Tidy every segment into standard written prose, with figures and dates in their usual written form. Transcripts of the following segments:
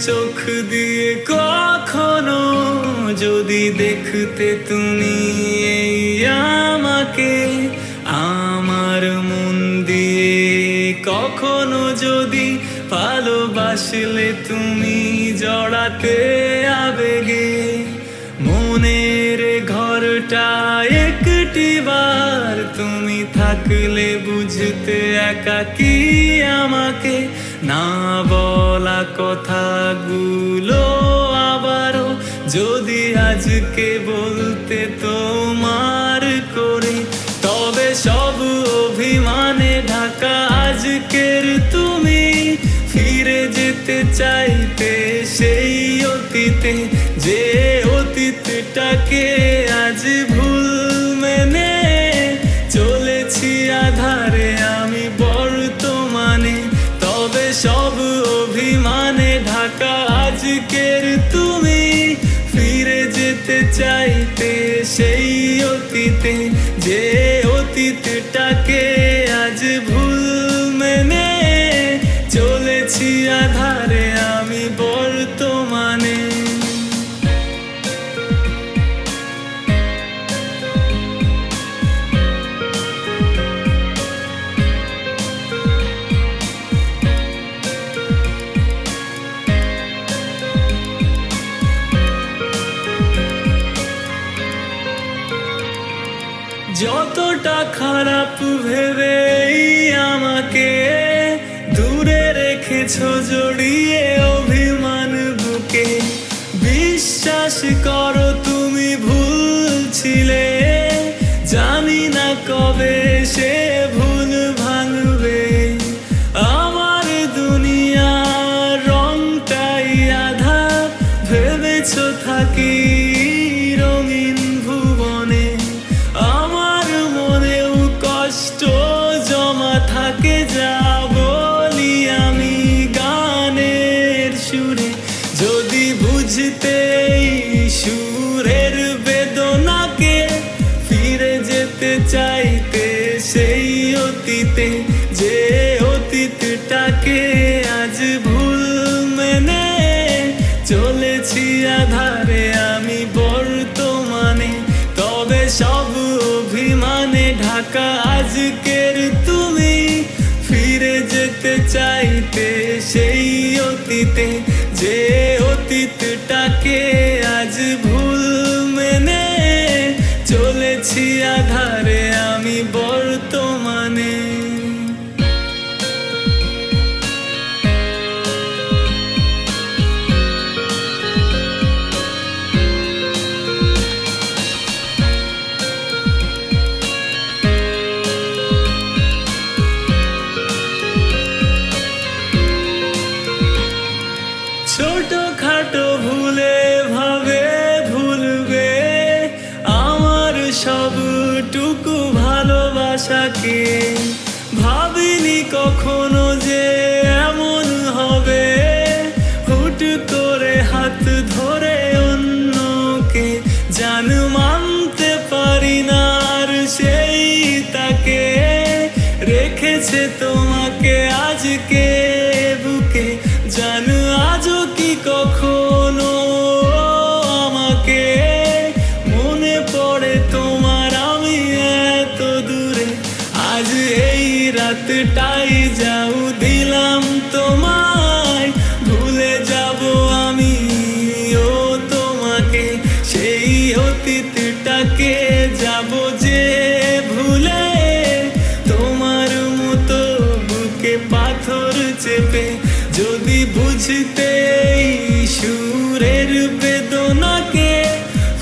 চোখ দিয়ে কখনো যদি দেখতে তুমি এই আমাকে, আমার মন দিয়ে কখনো যদি ভালোবাসলে তুমি জড়াতে আবেগে, মনের ঘরটা একটি বার তুমি থাকলে বুঝতে একাকী আমাকে, না বলা কথাগুলো আবারও যদি আজকে বলতে তোমার করে, তবে সব অভিমানে ঢাকা আজকের তুমি ফিরে যেতে চাইতে সেই অতীতে, যে অতীতটাকে আজ ভুল মেনে চলেছি আধারে আমি বর্তমানে। তবে সব অভিমানে ঢাকা আজকের তুমি ফিরে যেতে চাইতে সেই অতীতে, যে অতীতটাকে আজ ভুল মেনে চলেছি আধারে আমি বর্তমানে। যতটা খারাপ ভেবে আমাকে দূরে রেখেছো জড়িয়ে অভিমান বুকে, বিশ্বাস করো তুমি ভুল ছিলে, জানি না কবে সে ভুল ভাঙবে। আমার দুনিয়ার রংটাই আধা ভেবেছো থাকি রঙিন ভুবনে, আমার মনেও কষ্ট জমা থাকে যা বলি আমি গানের সুরে, যদি বুঝতে সুরের বেদনাকে ফিরে যেতে চাইতে সেই অতীতে, যে অতীতটাকে আজ ভুল মেনে চলেছি আধারে আমি বর্তমানে। তবে সব অভিমানে ঢাকা আজকের তুমি ফিরে যেতে চাইতে সেই অতীতে, যে অতীতটাকে আজ ভুল মেনে চলেছি আধারে আমি বর্তমানে। ছোটখাটো ভুলে ভাবে ভুলবে আমার সবটুকু ভালোবাসাকে, ভাবিনি কখনো যে এমন হবে, হুট করে হাত ধরে অন্যকে জান মানতে পারি না আর সেই তাকে, রেখেছে তোমাকে আজকে বুকে, জান আজও কি কখনো আমাকে মনে পড়ে তোমার আমি এত দূরে, আজ এই রাতটাই যাও দিলাম তোমায়, ভুলে যাব আমি ও তোমাকে, সেই অতীতটাকে যাব যে ভুলে, তোমার মতো বুকে পাথর চেপে যদি বুঝতে সুরের বেদনাকে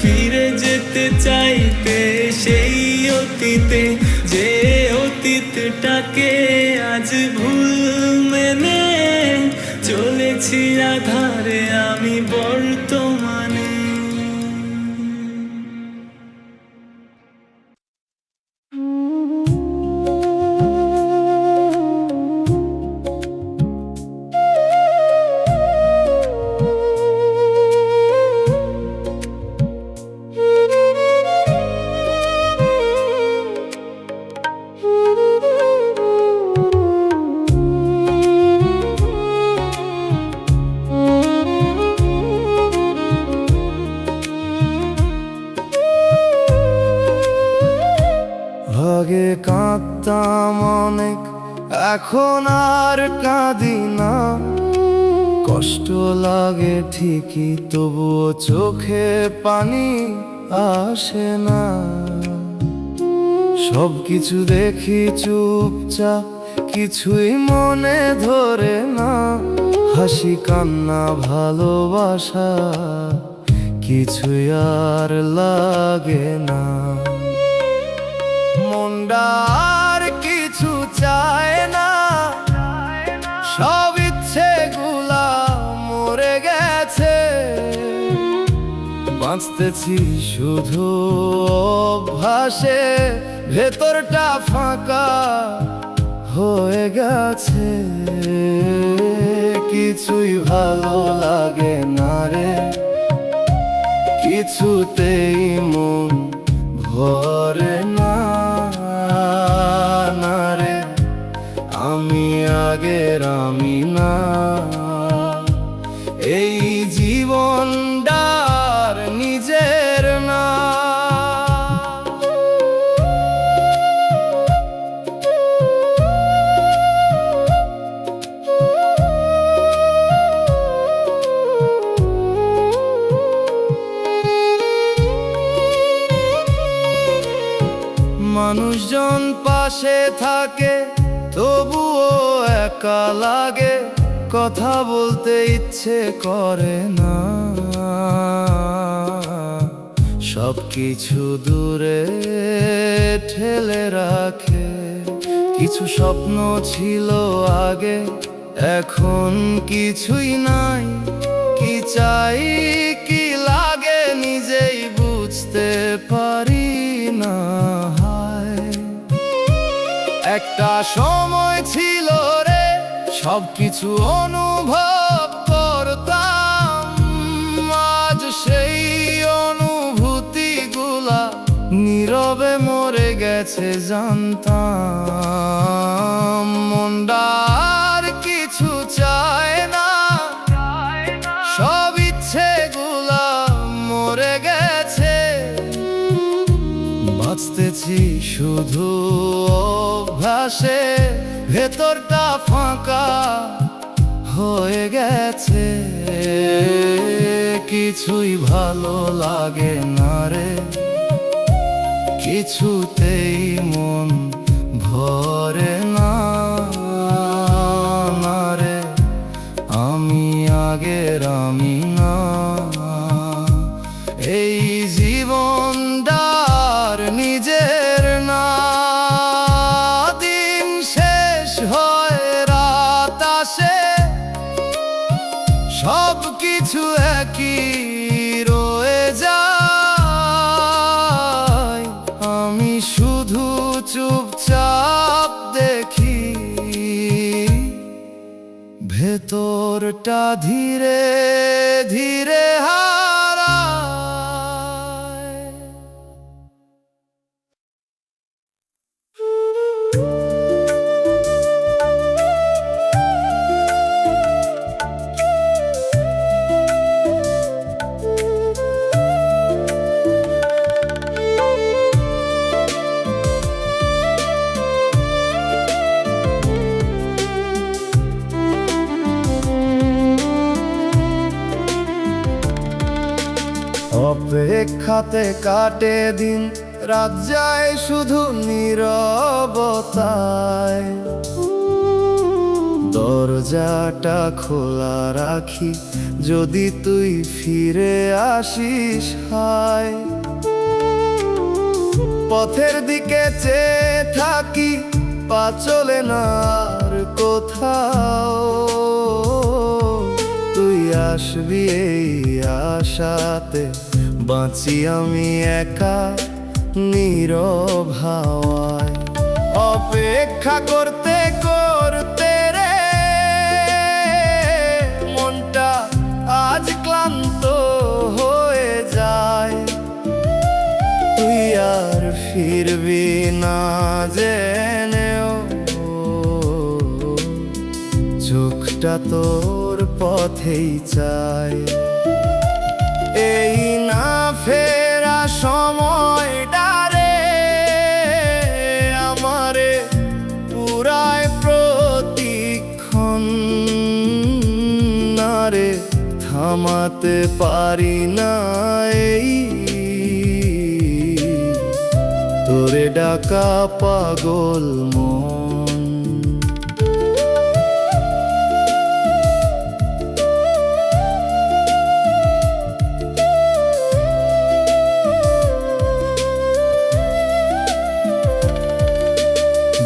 ফিরে যেতে চাইতে সেই অতীতে, যে অতীতটাকে আজ ভুল মেনে চলেছি আধারে আমি বর্তমানে। এখন আর কাঁদি না, কষ্ট লাগে ঠিকই, তবুও চোখে পানি আসে না। সবকিছু দেখি চুপচাপ, কিছুই মনে ধরে না। হাসি কান্না ভালোবাসা কিছুই আর লাগে না। মনটা আর কিছু চায় না, সব ইচ্ছেগুলা মরে গেছে। বাঁচতেছি শুধু অভ্যাসে, ভেতরটা ফাঁকা হয়ে গেছে। কিছুই ভালো লাগে না রে, কিছুতেই মন ভরে না রে। আমি আগের আমি না, এই জীবনটার নিজের না। মানুষজন পাশে থাকে, তবুও একা লাগে। কথা বলতে ইচ্ছে করে না, সবকিছু দূরে ঠেলে রাখে। কিছু স্বপ্ন ছিল আগে, এখন কিছুই নাই। কি চাই কি লাগে নিজেই বুঝতে পারি না। একটা সময় ছিল রে, সবকিছু অনুভব করতাম। আজ সেই অনুভূতিগুলা নীরবে মরে গেছে জানতাম। মনটা আর কিছু চায় না, সব ইচ্ছেগুলা মরে গেছে। বাঁচতেছি শুধু অভ্যাসে, ভেতরটা ফাঁকা হয়ে গেছে। কিছুই ভালো লাগে না রে, কিছুতেই মন ভরে না রে। আমি আগের আমি না, এই জীবনটার নিজের না। দিন শেষ হয়, রাত আসে, সবকিছু একই রয়ে যায়। আমি শুধু চুপচাপ দেখি, ভেতরটা ধীরে ধীরে হারায়। অপেক্ষাতে কাটে দিন, রাত যায় শুধু নীরবতায়। দরজাটা খোলা রাখি, যদি তুই ফিরে আসিস হায়। পথের দিকে চেয়ে থাকি, পা চলে না আর কোথাও। তুই আসবি এই আশাতে, বাঁচি আমি একা নীরব হাওয়ায়। অপেক্ষা করতে করতে রে, মনটা আজ ক্লান্ত হয়ে যায়। তুই আর ফিরবি না জেনেও, চোখটা তোর পথেই চায়। এই না ফেরা সময়টা রে, আমারে পুরায় থামাতে পারি না এই তোরে ডাকা পাগল মন।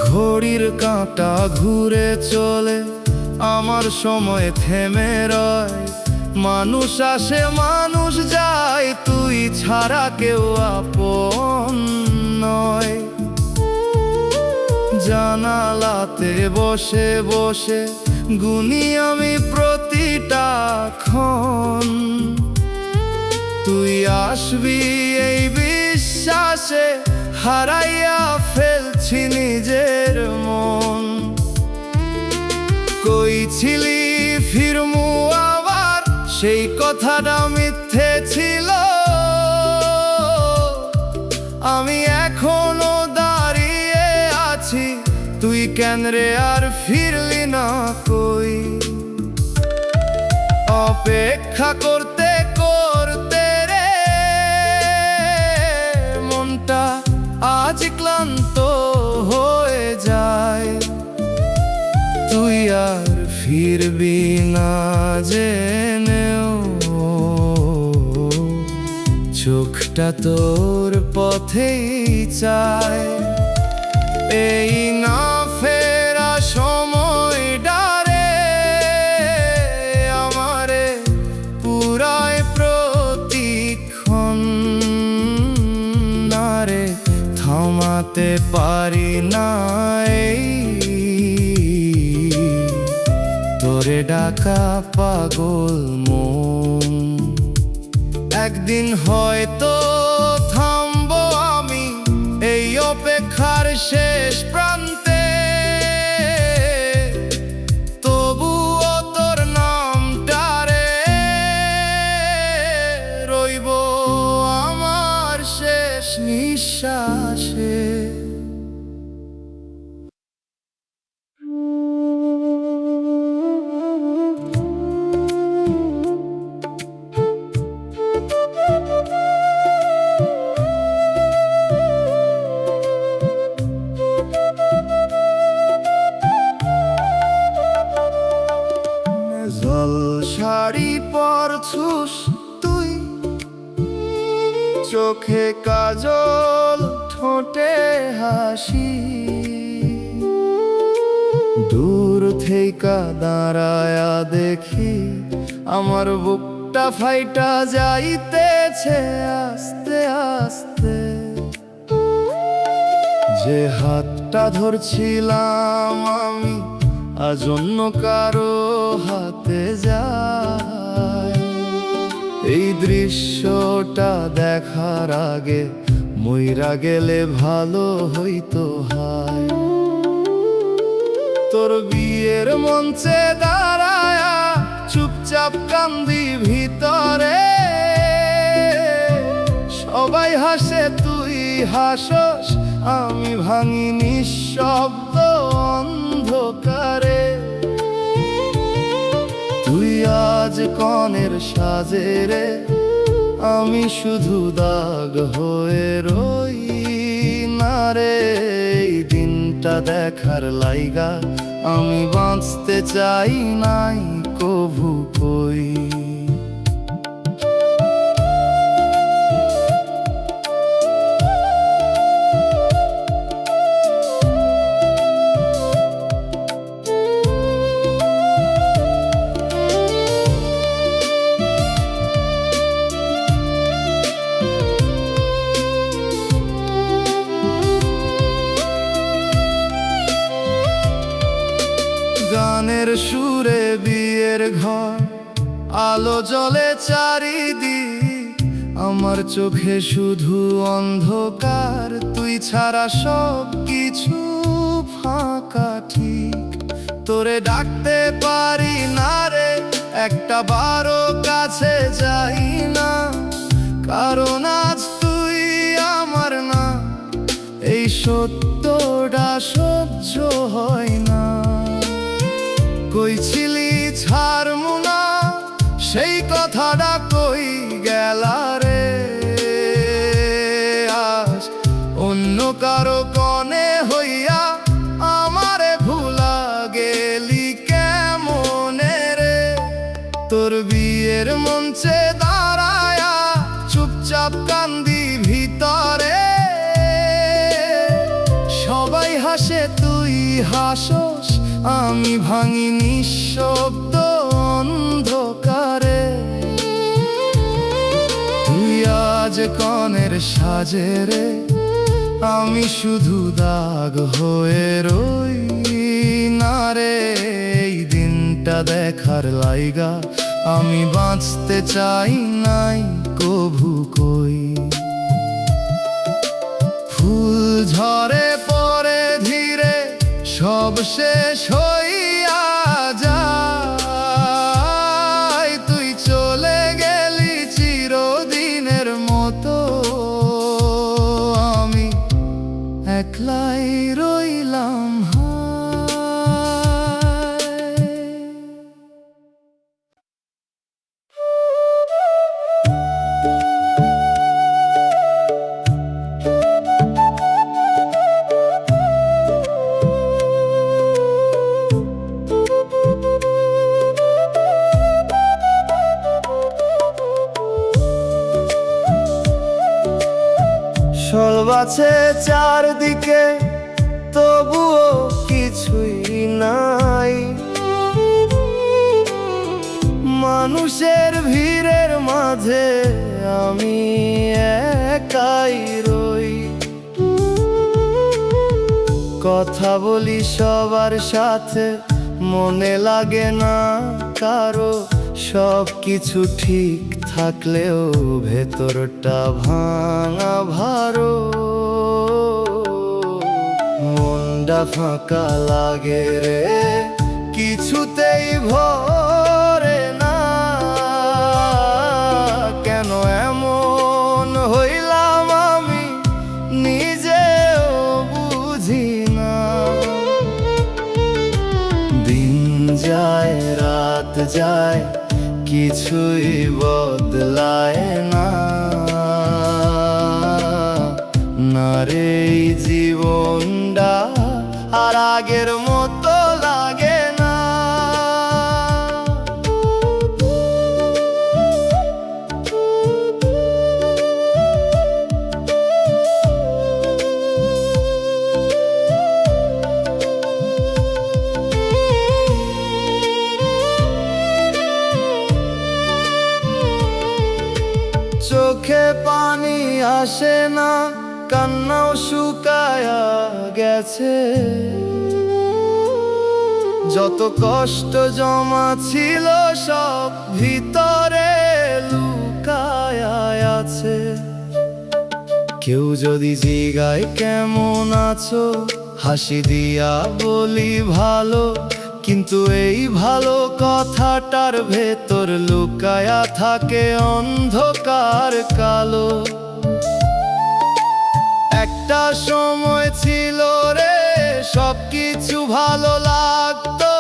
ঘড়ির কাঁটা ঘুরে চলে, আমার সময় থেমে রয়। মানুষ আসে মানুষ যায়, তুই ছাড়া কেউ আপন নয়। জানালাতে বসে বসে গুনি আমি প্রতিটা ক্ষণ, তুই আসবি এই বিশ্বাসে হারাইয়া ফেলছি নিজের মন। কই ছিলি ফিরমু আবার, সেই কথাটা মিথ্যে ছিল। আমি এখনো দাঁড়িয়ে আছি, তুই কেন রে আর ফিরলি না কই। অপেক্ষা করতে করতে রে মনটা আজ ক্লান্ত হয়ে যায়। তুই আর ফিরবি না জেনেও, চোখটা তোর পথেই চায়। এই না ফেরা সময় ডারে আমারে পুরায় প্রতিক্ষণ, নারে থামাতে পারি না এই তোরে ডাকা পাগল মন। একদিন হয়তো থামবো আমি এই অপেক্ষার শেষ প্রান্তে, তবুও তোর নামটারে রইব আমার শেষ নিঃশ্বাসে। জল শাড়ি পরছুস তুই, চোখে কাজল ঠোঁটে হাসি। দূর থেকে দাঁড়ায়া দেখি আমার বুকটা ফাইটা যাইতেছে আস্তে আস্তে। যে হাতটা ধরছিলাম আমি আজ অন্য কারো হাতে যায়। এই দৃশ্যটা দেখার আগে মইরা গেলে ভালো হইতো হায়। তোর বিয়ের মঞ্চে দাঁড়ায়া চুপচাপ কান্দি ভিতরে, সবাই হাসে তুই হাসস, আমি ভাঙি নিঃশব্দ অন্ধকারে। তুই আজ কনের সাজে রে, আমি শুধু দাগ হয়ে রই না রে। এই দিনটা দেখার লাইগা আমি বাঁচতে চাই নাই কভু কই। গানের সুরে বিয়ের ঘর, আলো জ্বলে চারিদিক। আমার চোখে শুধু অন্ধকার, তুই ছাড়া সব কিছু ফাঁকা ঠিক। তোরে ডাকতে পারি না রে, একটা বারো কাছে যাই না, কারণ আজ তুই আমার না। এই সত্যটা সহ্য হয় না। কই ছিলি ছাড়মু না, সেই কথাটা চুপচাপ কান্দি ভিতরে, সবাই হাসে তুই হাসোস, আমি ভাঙি নিঃশব্দ অন্ধকারে। তুই আজ কনের সাজে রে, আমি শুধু দাগ হয়ে রই না রে। এই দিনটা দেখার লাইগা আমি বাঁচতে চাই নাই কভু কই। ফুল ঝরে পরে ধীরে, সব শেষ হইয়া যায়, তুই চলে গেলি চিরদিনের মতো, আমি একলাই রইলাম হায়। শোল বাছে চারদিকে, তবুও কিছুই নাই, মানুষের ভিড়ের মাঝে আমি একাই রই। কথা বলি সবার সাথে, মনে লাগে না কারো, সব কিছু ঠিক থাকলেও ভেতরটা ভাঙা ভারো। মনটা ফাঁকা লাগে রে, কিছুতেই ভরে না, কেন এমন হইলাম আমি নিজেও বুঝি না। দিন যায় রাত যায়, কিছুই বদলায় না, না রে এই জীবনটা আর আগের মতো লাগে না। চোখে পানি আসে না, কান্নাও শুকায়া গেছে, যত কষ্ট জমা ছিল সব ভিতরে লুকায়া আছে। কেউ যদি জিগায় কেমন আছো, হাসি দিয়া বলি ভালো, কিন্তু এই ভালো কথাটার ভেতর লুকায়া থাকে অন্ধকার কালো। একটা সময় ছিল রে, সবকিছু ভালো লাগতো,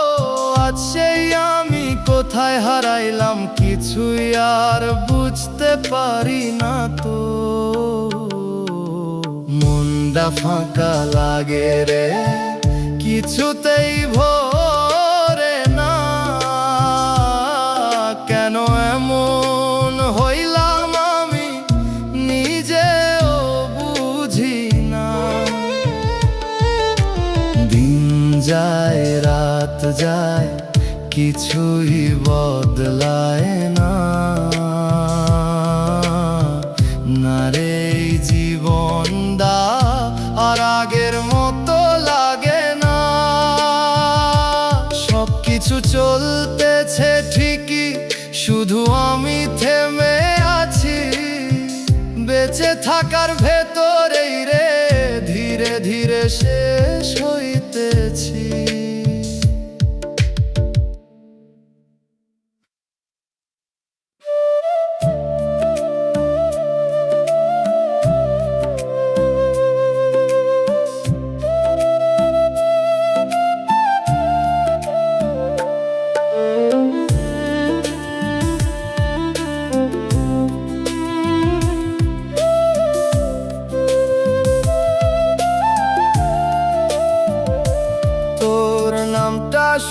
আজ সেই আমি কোথায় হারাইলাম কিছুই আর বুঝতে পারি না তো। মনটা ফাঁকা লাগে রে, কিছুতেই ভরে না, কেন এমন হইলাম আমি নিজেও বুঝি না। দিন যায় রাত যায়, কিছুই বদলায় না, না রে এই জীবনটা আর আগের মতো লাগে না। সবকিছু চলতেছে ঠিকই, শুধু আমি থেমে আছি, বেঁচে থাকার ভেতরেই রে ধীরে ধীরে শেষ হইতেছি।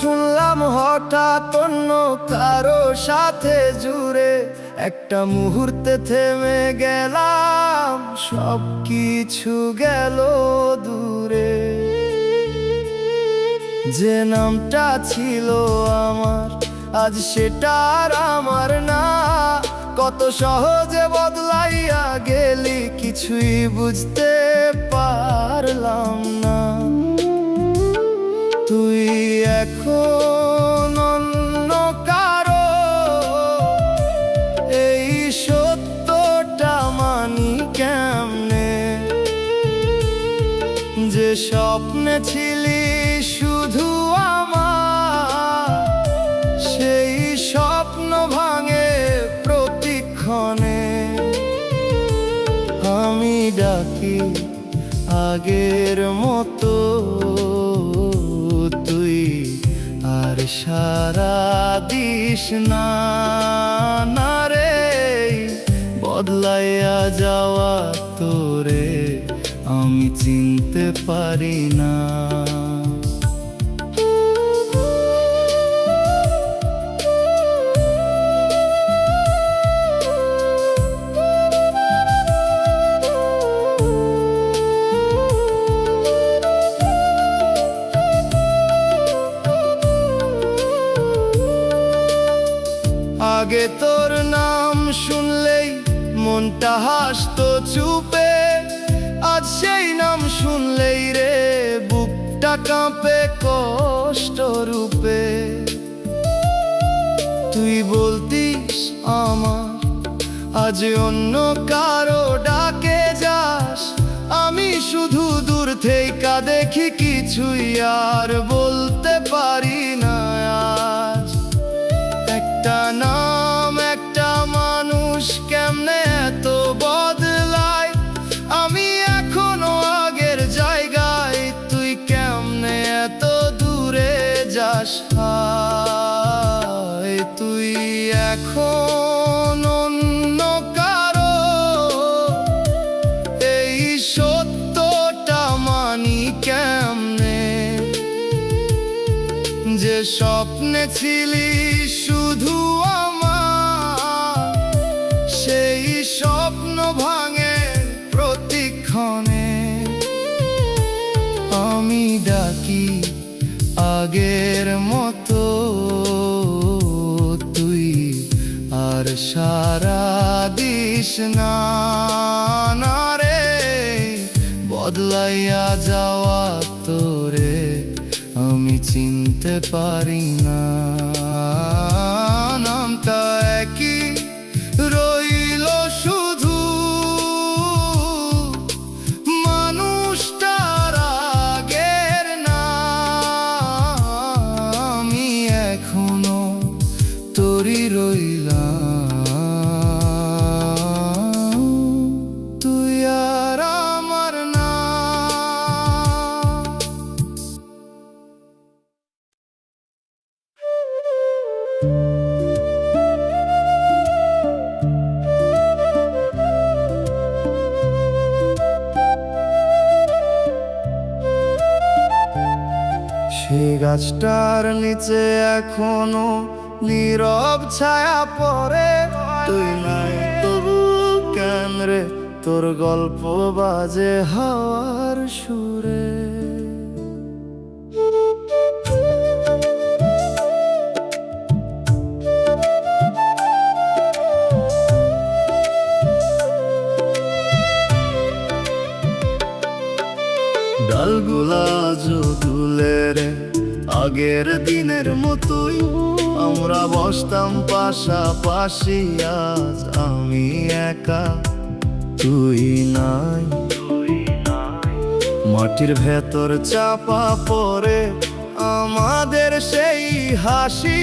শুনলাম হঠাৎ অন্য কারো সাথে জুড়ে, একটা একটা মুহূর্তে থেমে গেলাম, সব কিছু গেল দূরে। যে নামটা ছিল আমার, আজ সেটা আর আমার না। কত সহজে বদলাইয়া গেলি, কিছুই বুঝতে পারলাম না। তুই এখন অন্য কারো, এই সত্যটা মানি কেমনে? যে স্বপ্নে ছিলি শুধু আমার, সেই স্বপ্ন ভাঙে প্রতিক্ষণে। আমি ডাকি আগের মতো, তুই আর সারা দিস না। না রে, বদলাইয়া যাওয়া তোরে আমি চিনতে পারি না। আগে তোর নাম শুনলেই মনটা হাসতো চুপে, আজ সেই নাম শুনলেই রে বুকটা কাঁপে কষ্ট রূপে। তুই বলতিস আমার, আজ অন্য কারো ডাকে যাস। আমি শুধু দূর থেকে দেখি, কিছুই আর বলতে পারি না আজ। একটা নাম, একটা মানুষ কেমনে এত বদলায়। আমি এখনো আগের জায়গায়, তুই কেমনে এত দূরে যাস। হায়, তুই এখন অন্য কারো, এই সত্যটা মানি কেমনে? যে স্বপ্নে ছিলি শুধু আমার, সেই স্বপ্ন ভাঙে প্রতিক্ষণে। আমি ডাকি আগের মতো, তুই আর সারা দিস না। না রে, বদলাইয়া যাওয়া তোরে আমি চিনতে পারি না। নামটা একই রইল শুধু, মানুষটার আগের না। আমি এখনো তোরই রইলাম, তুই আর আমার না। সেই গাছটার নিচে এখনো নীরব ছায়া পড়ে। তুই নাই তবু কেন রে, তোর গল্প বাজে হাওয়ার সুরে। ডালগুলা দুলে রে আগের দিনের মতোই, আমরা বসতাম পাশাপাশি। আজ আমি একা, তুই নাই। মাটির ভেতর চাপা পড়ে আমাদের সেই হাসি।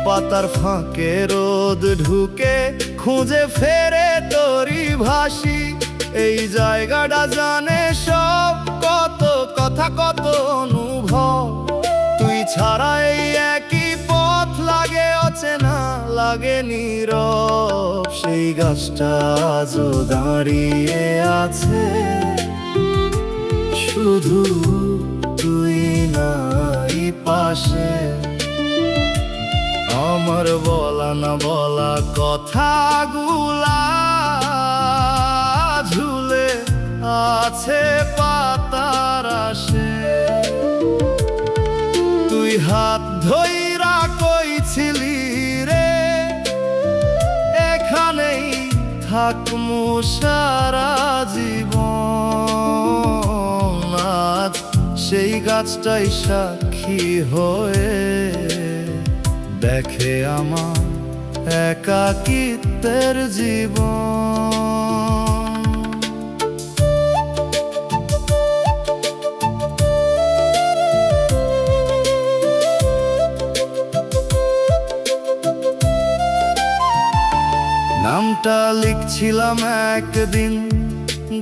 পাতার ফাঁকে রোদ ঢুকে খুঁজে ফেরে তোরই ভাসি। এই জায়গাটা জানে সব, কত কথা কত অনুভব। তুই ছাড়া এই একই পথ লাগে অচেনা, লাগে নীরব। সেই গাছটা আজও দাঁড়িয়ে আছে, শুধু তুই নাই পাশে। আমার বলা না বলা কথাগুলা ঝুলে আছে পাতার আসে। তুই হাত ধইরা কইছিলি রে এখানেই থাকমু সারা জীবন। আজ সেই গাছটাই সাক্ষী হয়ে দেখে আমার একাকিত্বের জীবন। নামটা লিখছিলাম একদিন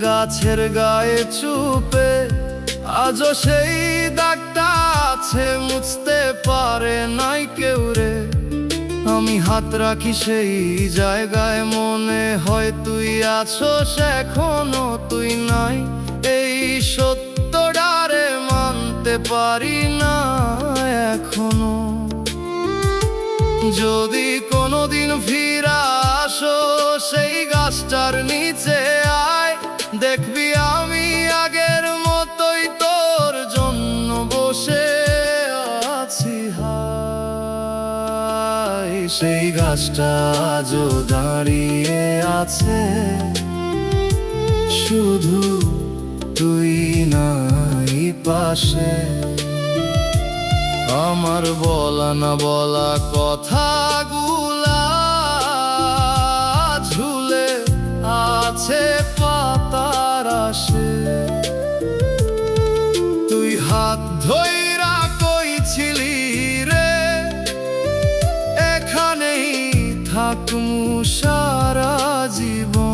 গাছের গায়ে চুপে, আজও সেই দাগটা আছে মুছতে পারে নাই কেউ রে। আমি হাত রাখি সেই জায়গায়, মনে হয় তুই আছোস এখনো তুই নাই। এই সত্যটারে মানতে পারি না এখনো। যদি কোনোদিন ফিরা আসো সেই গাছটার নিচে আয়, দেখবি আমি আগের মতোই তোর জন্য বসে আছি। হায় সেই গাছটা আজও দাঁড়িয়ে আছে, শুধু তুই নাই পাশে। আমার বলা না বলা কথাগুলা ঝুলে আছে পাতার আসে। তুই হাত ধইরা কইছিলি রে এখানেই থাকমু সারা জীবন।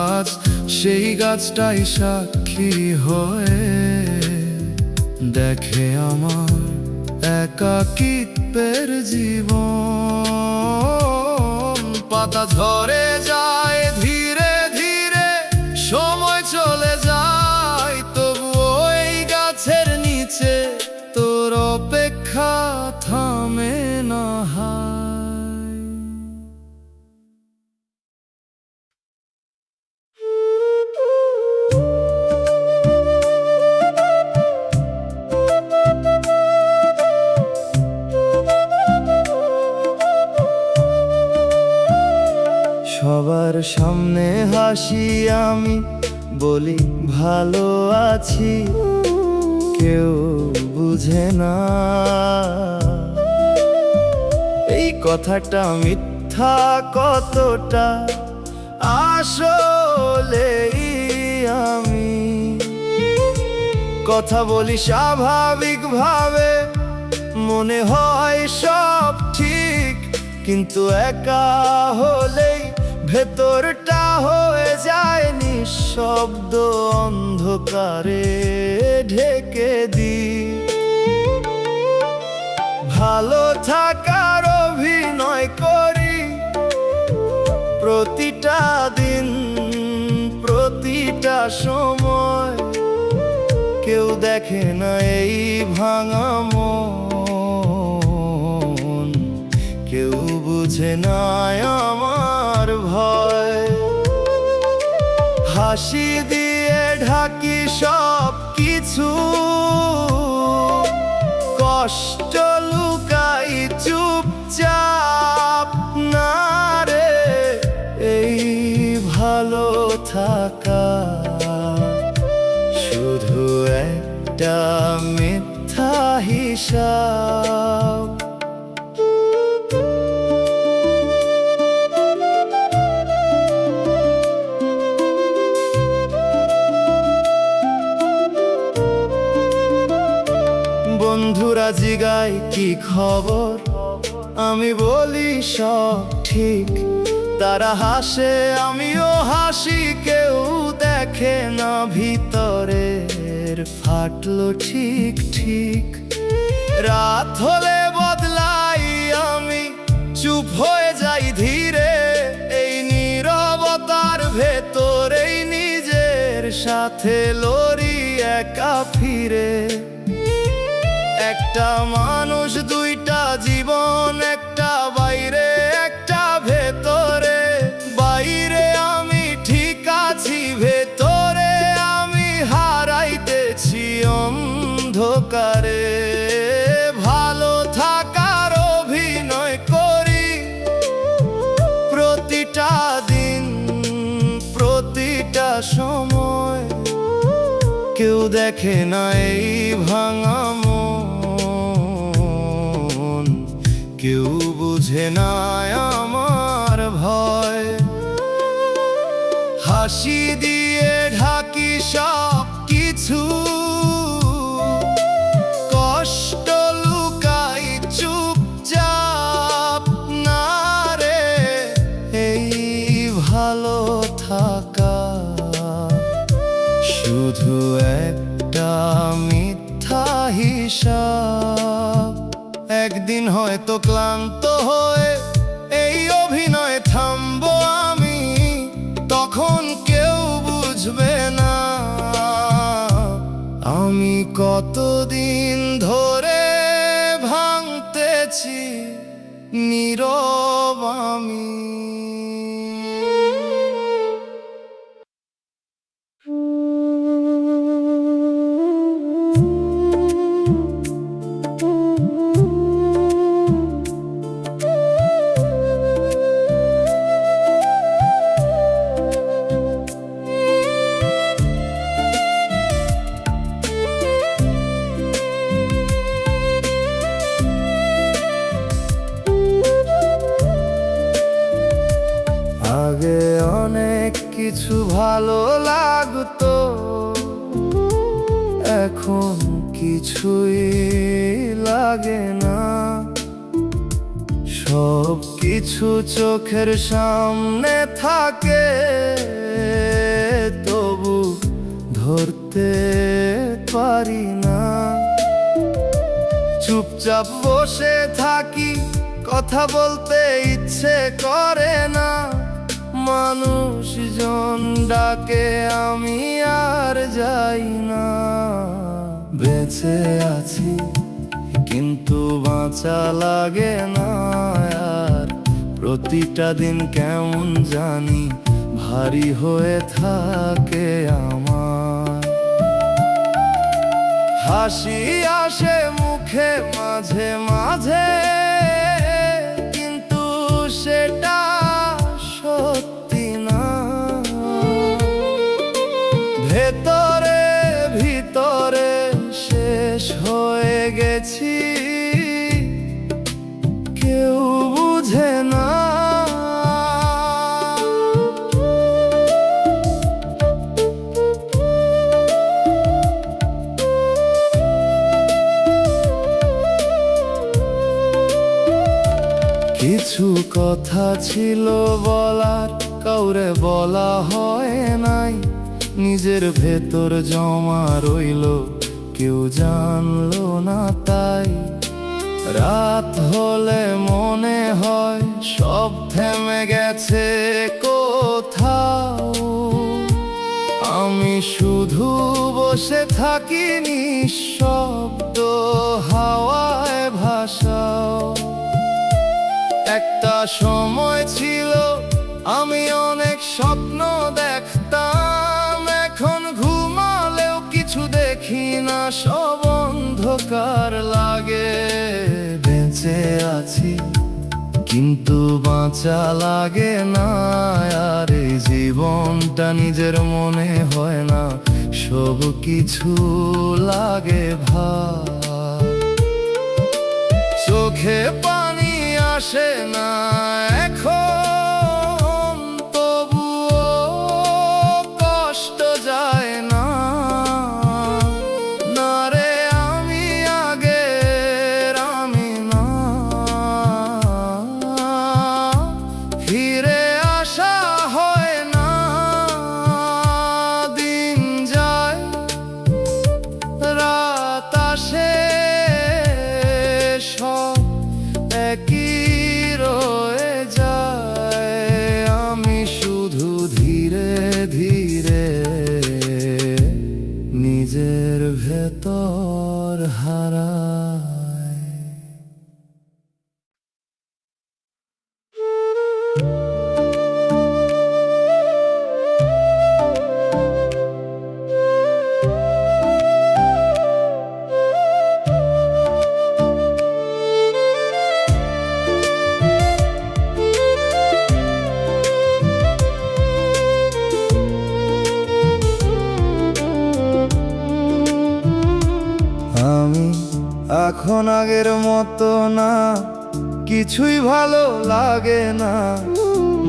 আজ সেই গাছটাই সাক্ষী হয়ে দেখে আমার একাকিত্বের জীবন। পাতা ঝরে যায় ধীরে ধীরে, সময় চলে যায়, তবুও এই গাছের নিচে তোর অপেক্ষা থামে না। সবার সামনে হাসি আমি, বলি ভালো আছি, কেউ বুঝে না এই কথাটা মিথ্যা কতটা আসলেই। আমি কথা বলি স্বাভাবিকভাবে, মনে হয় সব ঠিক, কিন্তু একা হলেই ভেতরটা হয়ে যায় নিঃশব্দ, অন্ধকারে ঢেকে দি। ভালো থাকার অভিনয় করি প্রতিটা দিন প্রতিটা সময়, কেউ দেখে না এই ভাঙা মন, কেউ বুঝে না আমার ভয়। হাসি দিয়ে ঢাকি সব কিছু, কষ্ট লুকাই চুপচাপ না রে। এই ভালো থাকা শুধু একটা মিথ্যা হিসাব। বন্ধুরা জিগায় কি খবর, আমি বলি সব ঠিক। তারা হাসে আমিও হাসি, কেউ দেখে না ভিতরের ফাটলো ঠিক ঠিক। রাত হলে বদলাই আমি, চুপ হয়ে যাই ধীরে, এই নীরবতার ভেতরেই নিজের সাথে লড়ি একা ফিরে। একটা মানুষ দুইটা জীবন, একটা বাইরে একটা ভেতরে। বাইরে আমি ঠিক আছি, ভেতরে আমি হারাইতেছি অন্ধকারে। ভালো থাকার অভিনয় করি প্রতিটা দিন, প্রতিটা সময়। কেউ দেখে না এই ভাঙা মন, কেউ বুঝে না আমার ভয়। হাসি দিয়ে ঢাকি সব কিছু, কষ্ট লুকাই চুপচাপ। না রে, এই ভালো থাকা শুধু একটা মিথ্যা হিসাব। একদিন হয়তো ক্লান্ত হয়ে এই অভিনয় থামবো আমি, তখন কেউ বুঝবে না আমি কতদিন ধরে ভাঙতেছি নীরব আমি। আগে অনেক কিছু ভালো লাগতো, এখন কিছুই লাগে না। সব কিছু চোখের সামনে থাকে, তবু ধরতে পারি না। চুপচাপ বসে থাকি, কথা বলতে ইচ্ছে করে না। মানুষজন ডাকে, আমি আর যাই না। বেঁচে আছি কিন্তু বাঁচা লাগে না আর। প্রতিটা দিন কেমন জানি ভারী হয়ে থাকে আমার। হাসি আসে মুখে মাঝে মাঝে, কিন্তু সেটা সত্যি না। ভেতরে ভিতরে শেষ হয়ে গেছি, কেউ বুঝে না। কিছু কথা ছিল বলার, কাউরে বলা হয় নাই। নিজের ভেতর জমা রইল, কেউ জানলো না তাই। রাত হলে মনে হয় সব থেমে গেছে কোথাও। আমি শুধু বসে থাকি নিঃশব্দ, হাওয়ায় ভাসাও। একটা সময় ছিল আমি অনেক স্বপ্ন দেখতাম, এখন ঘুমালেও কিছু দেখি না, সব অন্ধকার লাগে। বেঁচে আছি কিন্তু বাঁচা লাগে না আর। এই জীবনটা নিজের মনে হয় না, সব কিছু লাগে ভার। চোখে পানি আসে না এখন, তবুও কষ্ট যায় না। না রে, আমি আগের আমি না। ফিরে আসা হয় না, দিন যায় রাত আসে, সব একই রয়ে এখন আগের মতো না, কিছুই ভালো লাগে না।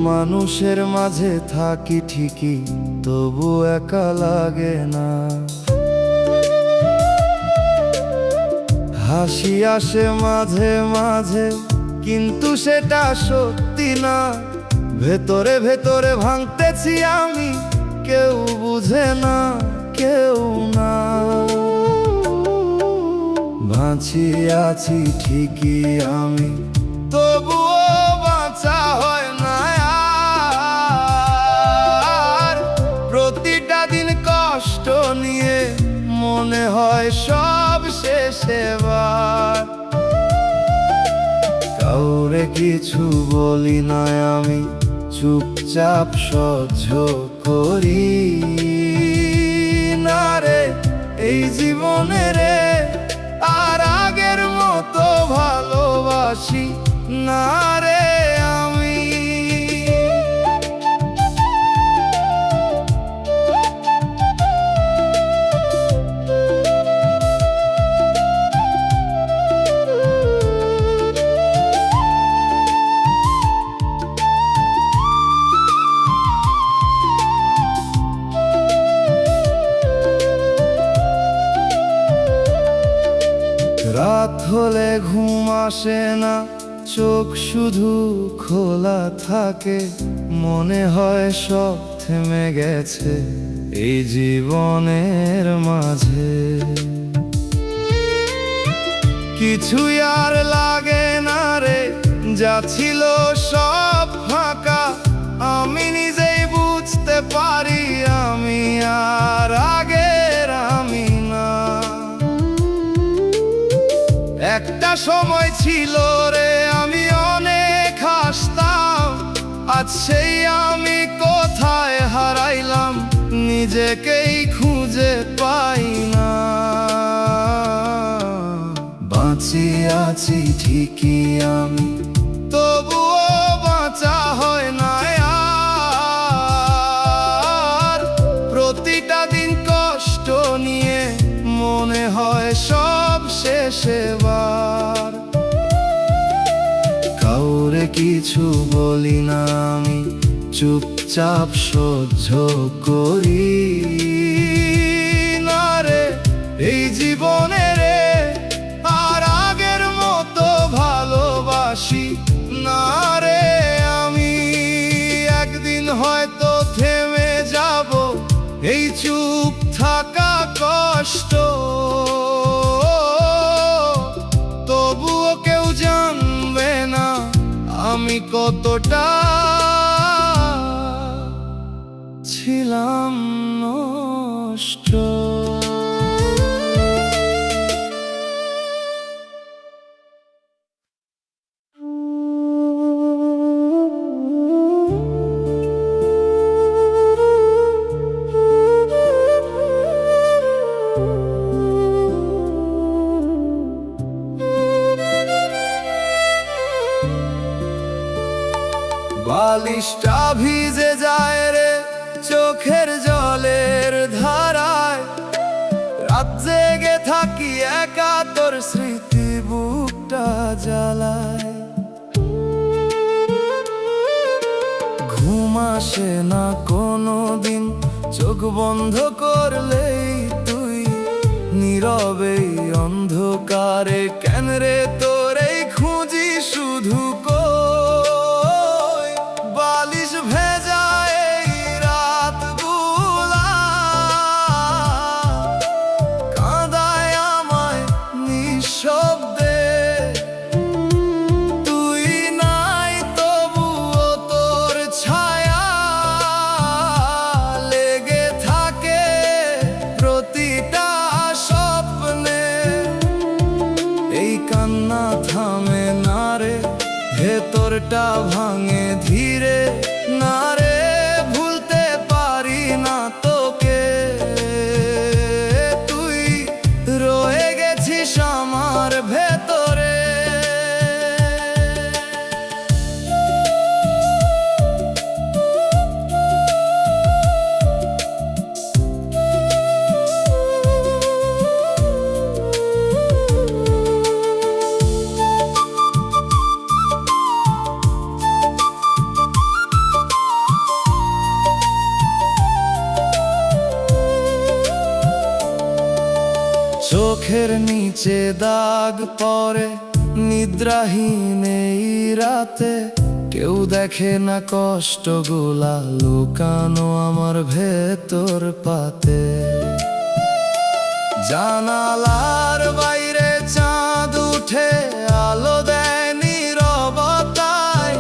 মানুষের মাঝে থাকি ঠিকই, তবু একা লাগে না। হাসি আসে মাঝে মাঝে, কিন্তু সেটা সত্যি না। ভেতরে ভেতরে ভাঙতেছি আমি, কেউ বুঝে না, কেউ না। বাঁচিয়ে আছি ঠিকই আমি, তবুও বাঁচা হয় না আর। প্রতিটা দিন কষ্ট নিয়ে মনে হয় সব শেষ এবার। কাউরে কিছু বলি না আমি, চুপচাপ সহ্য করি না রে এই জীবনে রে। আর আগের মতো ভালোবাসি না রে আমি। রাত হলে ঘুম আসে না, চোখ শুধু খোলা থাকে। মনে হয় সব থেমে গেছে এই জীবনের মাঝে। কিছুই আর লাগে না রে, যা ছিল সব ফাঁকা। আমি নিজেই বুঝতে পারি আমি আর আগের আমি না। একটা সময় ছিল রে আমি অনেক হাসতাম, আজ সেই আমি কোথায় হারাইলাম, নিজেকেই খুঁজে পাই না। বাঁচিয়ে আছি ঠিকই আমি, তবুও বাঁচা হয় না আর। প্রতিটা দিন কষ্ট নিয়ে মনে হয় সব শেষ এবার। কাউরে কিছু বলি না আমি, চুপচাপ সহ্য করি না রে এই জীবনে রে। আর আগের মতো ভালোবাসি না রে আমি। একদিন হয়তো থেমে যাব এই চুপ থাকা কষ্ট, তবুও কেউ জানবে না আমি কতটা ছিলাম নষ্ট। বালিশটা ভিজে যায় রে চোখের জলের ধারায়। রাত জেগে থাকি একা, তোর স্মৃতি বুকটা জ্বালায়। ঘুম আসে না কোনো দিন, চোখ বন্ধ করলেই তুই। নীরবেই অন্ধকারে কেন রে তোরে খুঁজি শুধু। বালিশ ভেজা এই রাতগুলা কাঁদায় আমায় নিঃশব্দে। তুই নাই তবুও তোর ছায়া লেগে থাকে প্রতিটা স্বপ্নে। এই কান্না থামে না রে, ভেতরে চোখের নিচে দাগ পড়ে নিদ্রাহীন এই রাতে, কেউ দেখে না কষ্টগুলা লুকানো আমার ভেতর পাতে। জানালার বাইরে চাঁদ উঠে আলো দেয় নীরবতায়,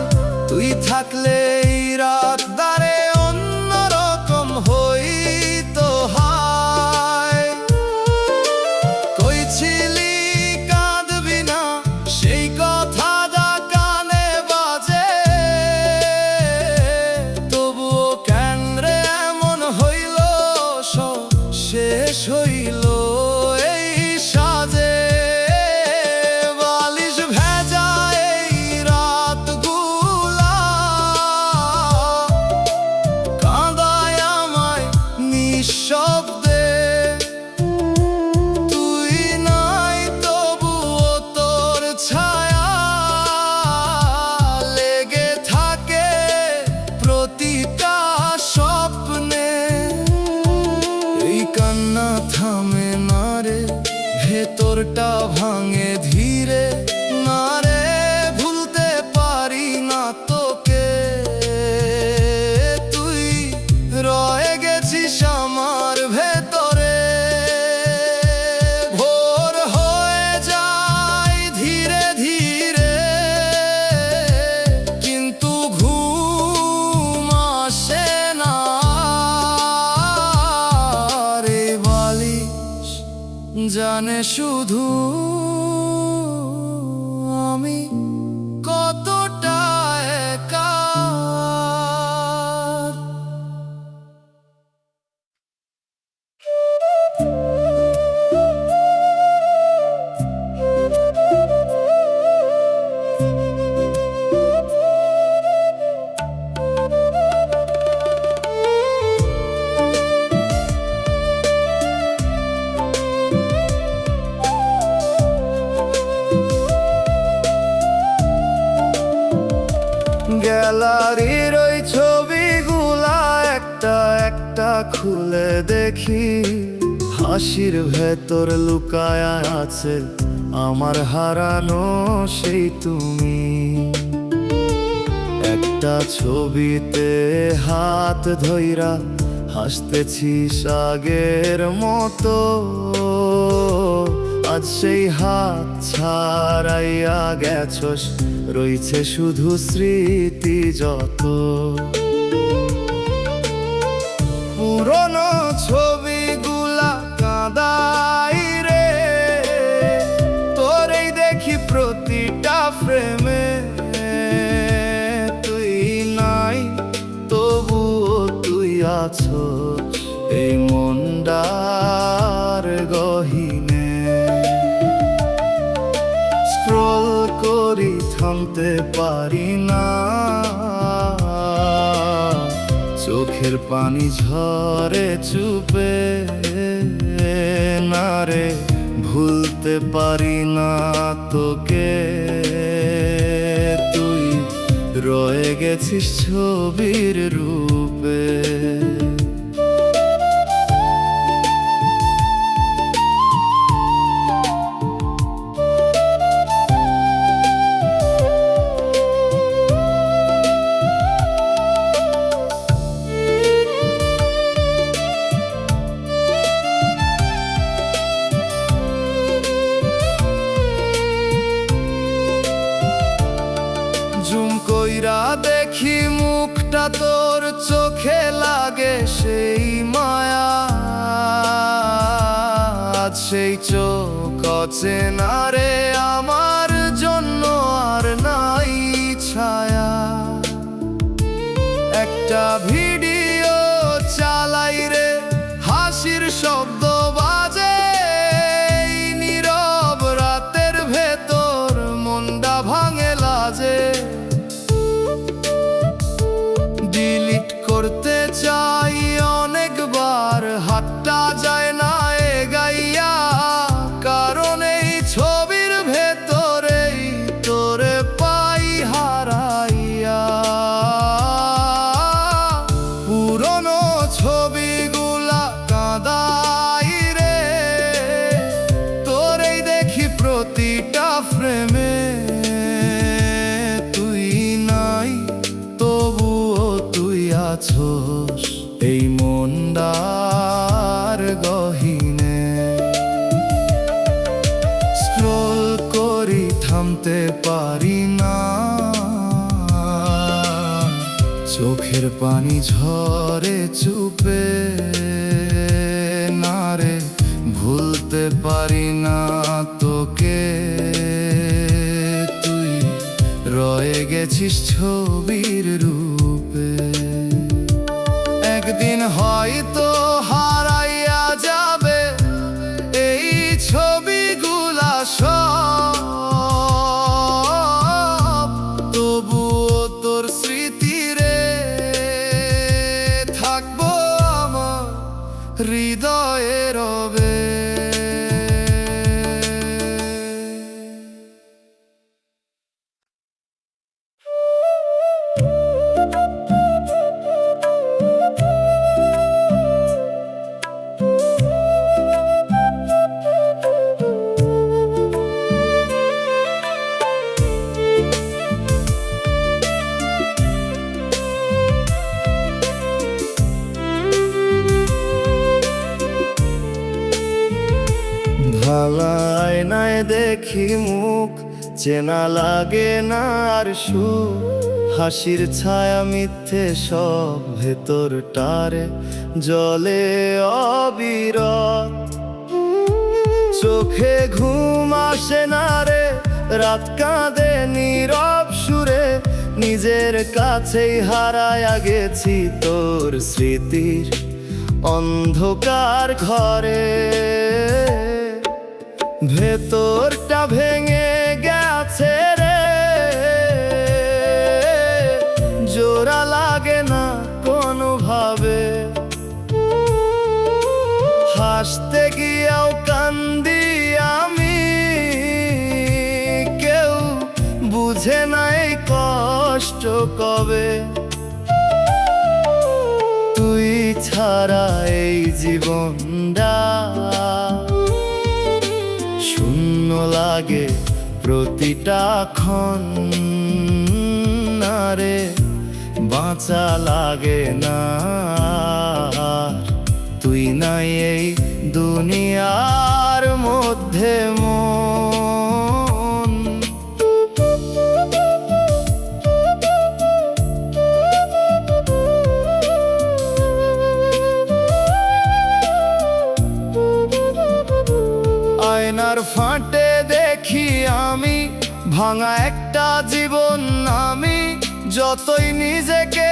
তুই থাকলে এই রাত দারে অন্যরকম হইতো হায়। কই ছিলি কাঁদবি না সেই কথাটা কানে বাজে, তবুও কেন রে এমন হইল সব শেষ হইল এই সাজে। বালিশ ভেজা এই রাতগুলা কাঁদায় আমায় নিঃশব্দে, তুই নাই তবুও তোর ছায়া লেগে থাকে প্রতিটা স্বপ্নে। এই কান্না থামে না রে, ভেতরটা ভাঙে ধীরে, না রে ভুলতে পারি না তোকে, তুই রয়ে গেছিস আমার ভেতরে। ভোর হয়ে যায় ধীরে ধীরে, কিন্তু ঘুম আসে না। রে বালিশ জানে শুধু আমি কতটা একা। গ্যালারির ওই ছবিগুলা একটা একটা খুলে দেখি, হাসির ভেতর লুকায় আছে আমার হারানো সেই তুমি। একটা ছবিতে হাত ধইরা হাসতেছিস আগের মতো, আজ সেই হাত ছাড়াইয়া গেছস, রইছে শুধু স্মৃতি যত। পুরনো ছবিগুলা কাঁদাই রে, তোরেই দেখি প্রতিটা ফ্রেমে, তুই নাই তবুও তুই আছস এই মনটার গহীনে। স্ক্রল করি থামতে পারি না, চোখের পানি ঝরে চুপে, না রে ভুলতে পারি না তোকে, তুই রয়ে গেছিস ছবির রূপে। জুম কইরা দেখি মুখটা তোর, চোখে লাগে সেই মায়া, আজ সেই চোখ অচেনা রে আমার জন্য আর নাই ছায়া। একটা ভিডিও চালাই রে, হাসির শব্দ বাজে, এই নীরব রাতের ভেতর মনটা ভাঙে লাজে। ডিলিট করতে চাই অনেকবার, হাতটা যায় না এগাইয়া, কারণ এই ছবির ভেতরেই তোরে পাই হারাইয়া। পুরনো ছবিগুলা কাঁদাই রে, তো এই মন্দার গহীনে। স্ক্রোল করি থামতে পারি না, চোখের পানি ঝরে চুপে না রে, ভুলতে পারি না তোকে। তুই রয়ে গেছিস ছবির রূপে, একদিন হয়তো হারাইয়া যাবে এই ছবিগুলা সব, তবুও তোর স্মৃতি রে থাকবো আমার হৃদয়ে রবে। আয়নায় দেখি মুখ, চেনা লাগে না আর সুখ, হাসির ছায়া মিথ্যে সব, ভেতরটারে জলে অবিরত। চোখে ঘুম আসে না রে, রাত কাঁদে নীরব সুরে, নিজের কাছেই হারায়া গেছি তোর স্মৃতির অন্ধকার ঘরে। ভেতরটা ভেঙে গেছে রে, জোড়া লাগে না কোনোভাবে, হাসতে গিয়েও কান্দি আমি, কেউ বুঝে নাই কষ্ট কবে। তুই ছাড়া এই জীবনটা শূন্য লাগে প্রতিটা ক্ষণ, না রে বাঁচা লাগে না। তুই নাই এই দুনিয়ার মধ্যে মন। আয়নার ফাটে দেখি আমি ভাঙা একটা জীবন আমি, যতই নিজেকে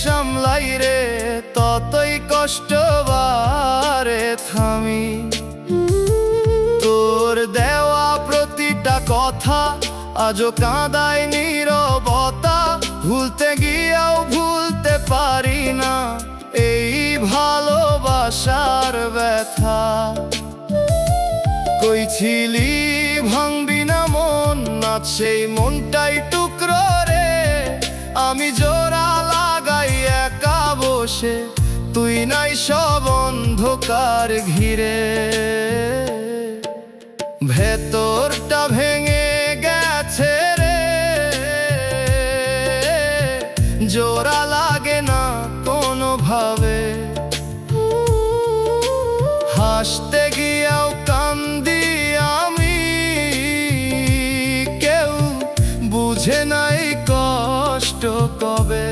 সামলাই রে ততই কষ্ট বাড়ে থামি। তোর দেওয়া প্রতিটা কথা আজও কাঁদায় নীরবতা, ভুলতে গিয়েও ভুলতে পারি না এই ভালোবাসার ব্যথা। কই ছিলি ভাঙবি না মন, না সেই মনটাই টুকরো রে, আমি জোড়া লাগাই একা বসে, তুই নাই সব অন্ধকার ঘিরে। ভেতরটা ভেঙে গেছে রে, জোড়া লাগে না কোনোভাবে, হাসতে গিয়েও কান্দি আমি, কেউ বুঝে নাই কষ্ট কবে।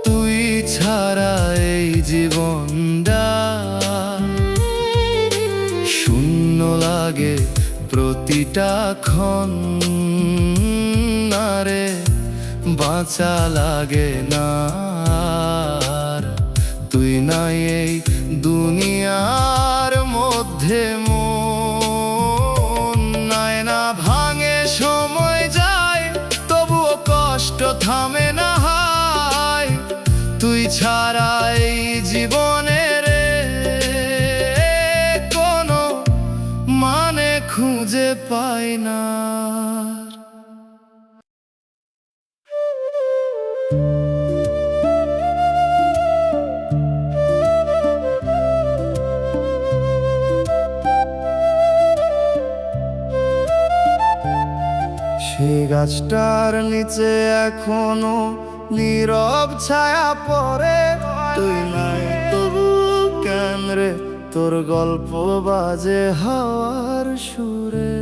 তুই ছাড়া এই জীবনটা শূন্য লাগে প্রতিটা ক্ষণ, না রে বাঁচা লাগে না। তুই নাই এই দুনিয়ার মধ্যে মন। আয়না ভাঙে সময় যায়, তবুও কষ্ট থামে না হায়, তুই ছাড়া এই জীবনের কোনো মানে খুঁজে পাই না। সেই গাছটার নিচে এখনো নীরব ছায়া পরে তুই নাই তবু কেন রে তোর গল্প বাজে হাওয়ার সুরে।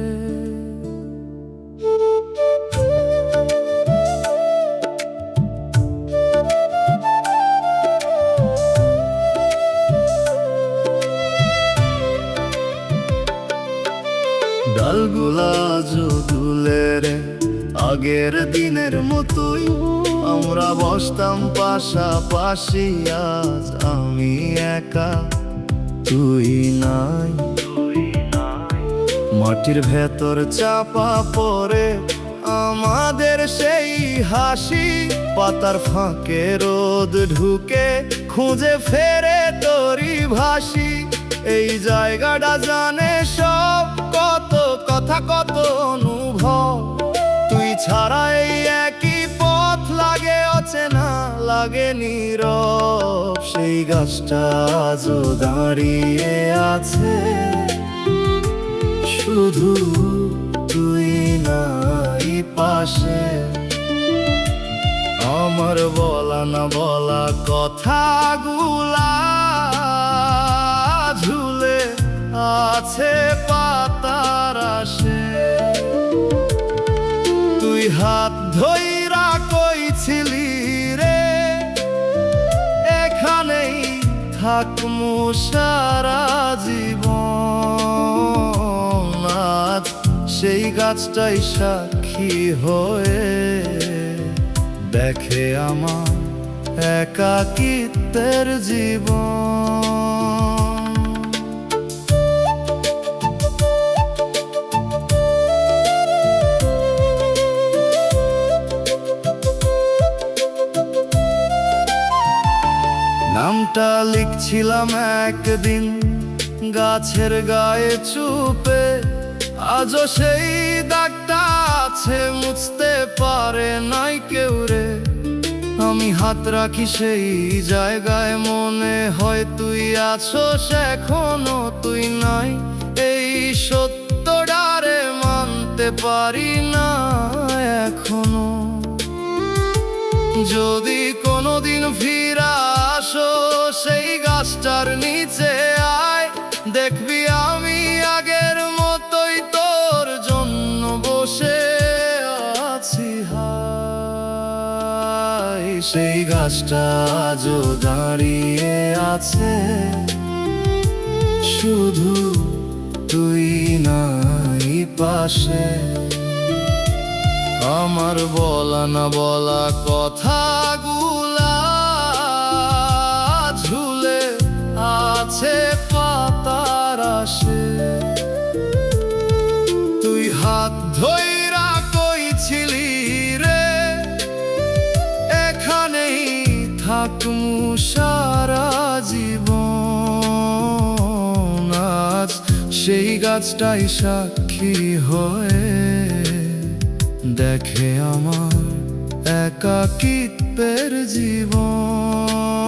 ডালগুলা দুলে রে আগের দিনের মতোই আমরা বসতাম পাশাপাশি, আজ আমি একা তুই নাই। মাটির ভেতর চাপা পড়ে আমাদের সেই হাসি, পাতার ফাঁকে রোদ ঢুকে খুঁজে ফেরে তোরই ভাসি। এই জায়গাটা জানে সব, কত কথা কত অনুভব, তুই ছাড়া এই একই পথ লাগে অচেনা লাগে নীরব। সেই গাছটা আজও দাঁড়িয়ে আছে, শুধু তুই নাই পাশে। আমার বলা না বলা কথাগুলা ঝুলে আছে পাতার আসে। তুই হাত ধইরা কইছিলি রে এখানেই থাকমু সারা জীবন, আজ সেই গাছটাই সাক্ষী হয়ে দেখে আমার একাকিত্বের জীবন। নামটা লিখছিলাম একদিন গাছের গায়ে চুপে, আজও সেই দাগটা আছে মুছতে পারে নাই কেউ রে। আমি হাত রাখি সেই জায়গায়, মনে হয় তুই আছোস এখনো তুই নাই। এই সত্যটারে মানতে পারি না এখনো। যদি কোনোদিন ফিরা আসো সেই গাছটার নিচে আয়, দেখবি আমি আগের মতোই তোর জন্য বসে আছি হায়। সেই গাছটা আজও দাঁড়িয়ে আছে, শুধু তুই নাই পাশে। আমার বলা না বলা কথাগুলা ঝুলে আছে পাতার আসে। তুই হাত ধইরা কইছিলি রে এখানেই থাকমু সারা জীবন, আজ সেই গাছটাই সাক্ষী হয়ে দেখে আমার একাকিত্বের জীবন।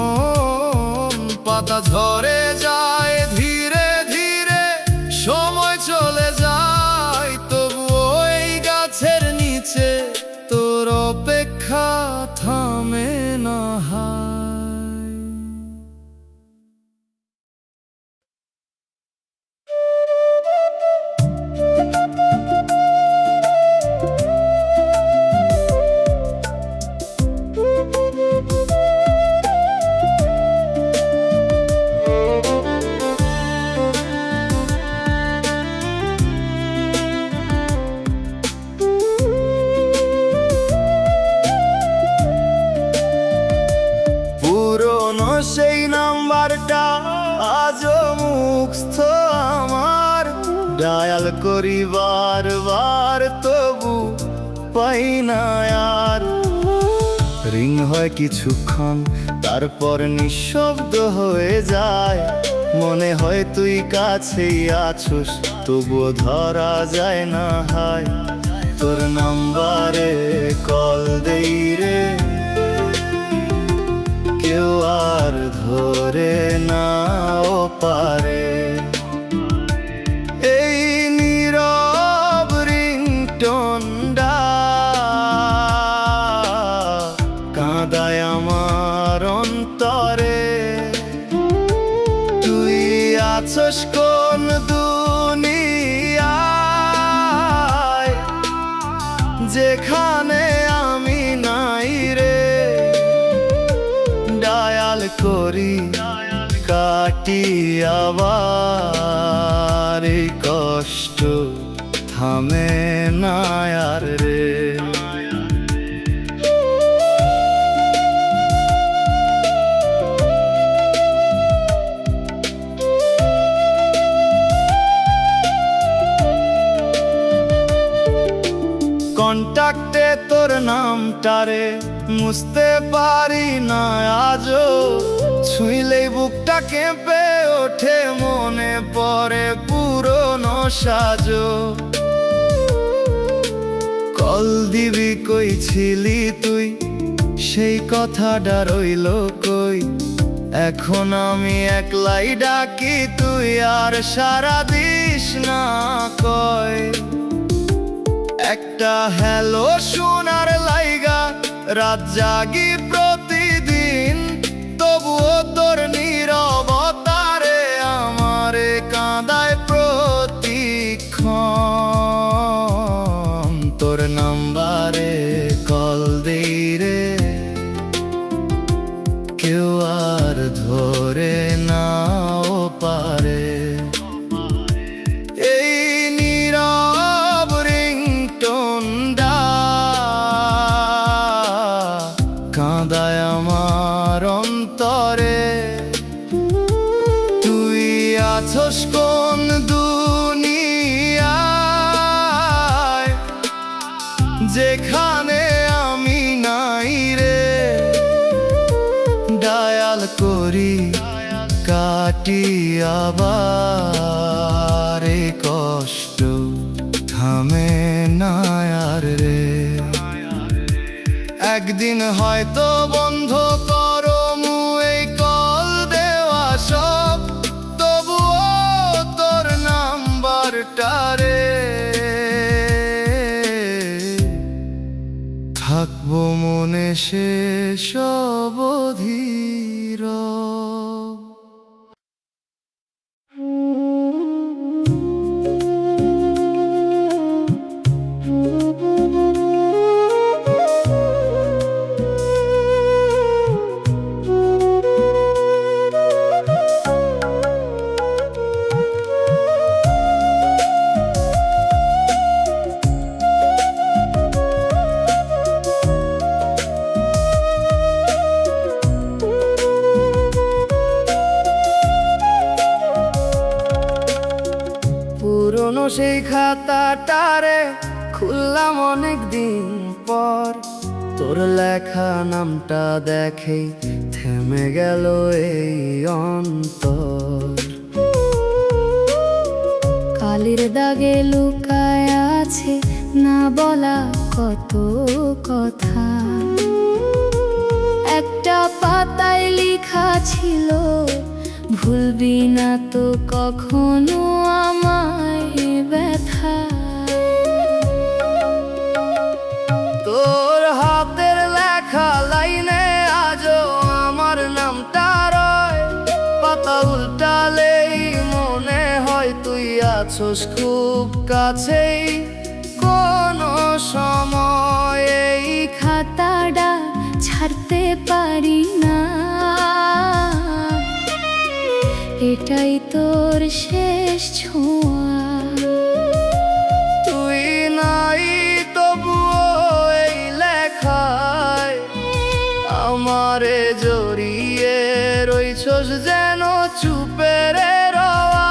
পাতা ঝরে যায় ধীরে ধীরে, সময় চলে যায়, তবুও এই গাছের নিচে তোর অপেক্ষা থামে না হায়। সেই নাম্বারটা আজও মুখস্থ আমার, ডায়াল করি বারবার তবু পাই না আর। রিং হয় কিছুক্ষণ তারপর নিঃশব্দ হয়ে যায়, মনে হয় তুই কাছেই আছোস তবুও ধরা যায় না হায়। তোর নাম্বারে কল দেই রে কেউ আর ধরে নাও পারে। এই নীরব রিংটোনটা আছোস কোন দুনিয়ায়, যেখানে আমি নাই রে। ডায়াল করি কাটি আবার, এই কষ্ট থামে না আর রে। কন্টাক্টে তোর নামটারে মুছতে পারি না আজও, ছুঁইলেই বুকটা কেঁপে ওঠে, মনে পড়ে পুরনো সাজো। কল দিবি কই ছিলি তুই, সেই কথাটা রইল কই। এখন আমি একলাই ডাকি, তুই আর সারা দিস না কয়। একটা হ্যালো শোনার লাইগা রাত জাগি প্রতিদিন, তবুও তোর নীরবতারে আমারে কাঁদায় প্রতিক্ষণ। তোর নাম্বারে কল দেই রে, কেউ আর ধরে নাও পারে। এই নীরব রিংটোনটা কাঁদায় আমার অন্তরে। তুই আছোস কোন দুনিয়ায়, যেখানে আমি নাই রে। ডায়াল করি কাটি আবার, এই কষ্ট থামে না আর রে। একদিন হয়তো বন্ধ করমু এই কল দেওয়া সব, তবুও তোর নাম্বারটারে থাকবো মনে শেষ অবধির। পুরনো সেই খাতাটারে খুললাম অনেক দিন পর, তোর লেখা নামটা দেখেই থেমে গেল এই অন্তর। কালির দাগে লুকায় আছে না বলা কত কথা, একটা পাতায় লেখা ছিল ভুলবি না তো কখনো আমায় ব্যথা। তোর হাতের লেখা লাইনে আজও আমার নামটা রয়, পাতা উল্টালেই মনে হয় তুই আছোস খুব কাছেই। কোনো সময় এই খাতাটা ছাড়তে পারি না, এটাই তোর শেষ ছোঁয়া। তুই নাই তবুও এই লেখায় আমারে জড়িয়ে রইছস যেন চুপে রে রওয়া।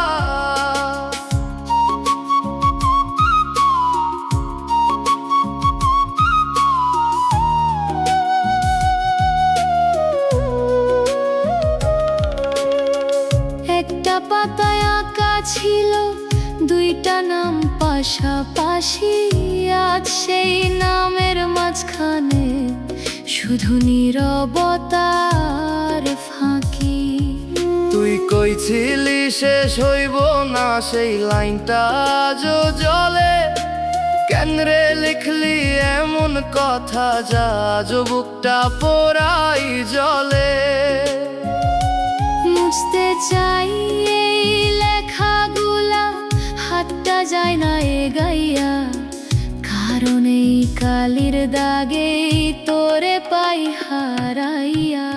একটা পাতায় আঁকা ছিল দুইটা নাম পাশাপাশি, আজ সেই নামের মাঝখানে শুধু নীরবতার ফাঁকি। তুই কইছিলি শেষ হইব না সেই লাইনটা আজও জলে, কেন রে লিখলি এমন কথা যা আজ বুকটা পোড়াই জলে। মুছতে চাই এই লেখা কালির দাগে তোরে পাই হারাইয়া।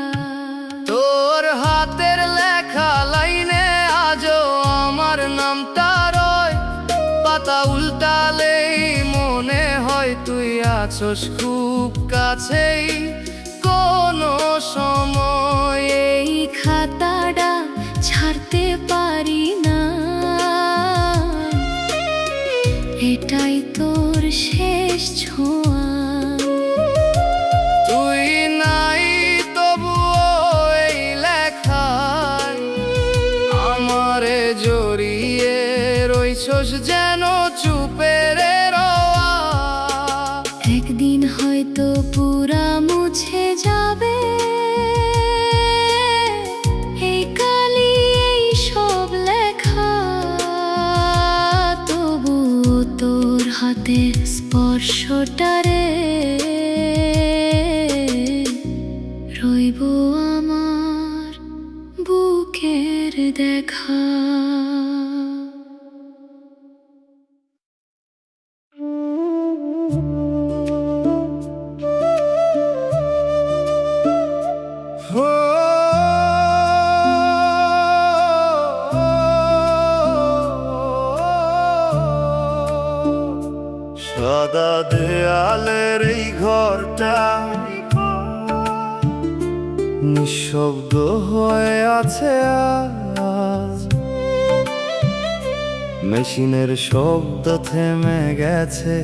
তোর হাতের লেখা লাইনে আজও আমার নামটা রয়, পাতা উল্টালেই মনে হয় তুই আছোস খুব কাছেই। কোনো সময় এই খাতাটা ছাড়তে পারি না, এটাই তোর শেষ ছোঁয়া। তুই নাই তবুও এই লেখায় আমারে জড়িয়ে রইছস যেন চুপের রওয়া। একদিন হয়তো পুরা মুছে যাবে এই কালি এই সব লেখা, তবু তোর হাতের স্পর্শটারে রইব আমার বুকের দেখা। সাদা দেয়ালের এই ঘরটা নিঃশব্দ হয়ে আছে আজ, মেশিনের শব্দ থেমে গেছে,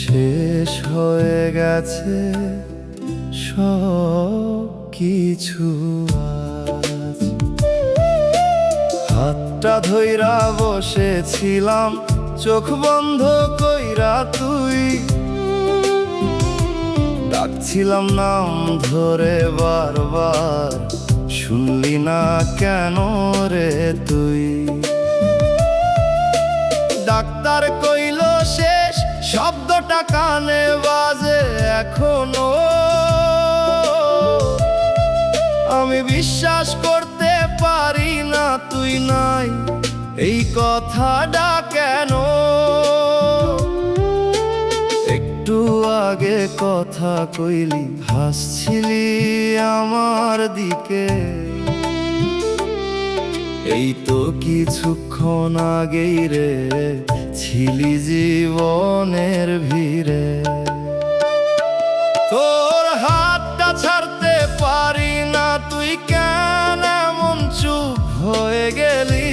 শেষ হয়ে গেছে সব কিছু আজ। হাতটা ধইরা বসেছিলাম চোখ বন্ধ কইরা, তুই ডাকছিলাম নাম ধরে বারবার, শুনলি না কেন রে তুই? ডাক্তার কইল শেষ, শব্দটা কানে বাজে এখনো। আমি বিশ্বাস করতে পারি না তুই নাই, এই কথাটা কেন? একটু আগে কথা কইলি, হাসছিলি আমার দিকে, এই তো কিছুক্ষণ আগেই রে ছিলি জীবনের ভিড়ে। তোর হাতটা ছাড়তে পারি না, তুই কেন এমন চুপ হয়ে গেলি?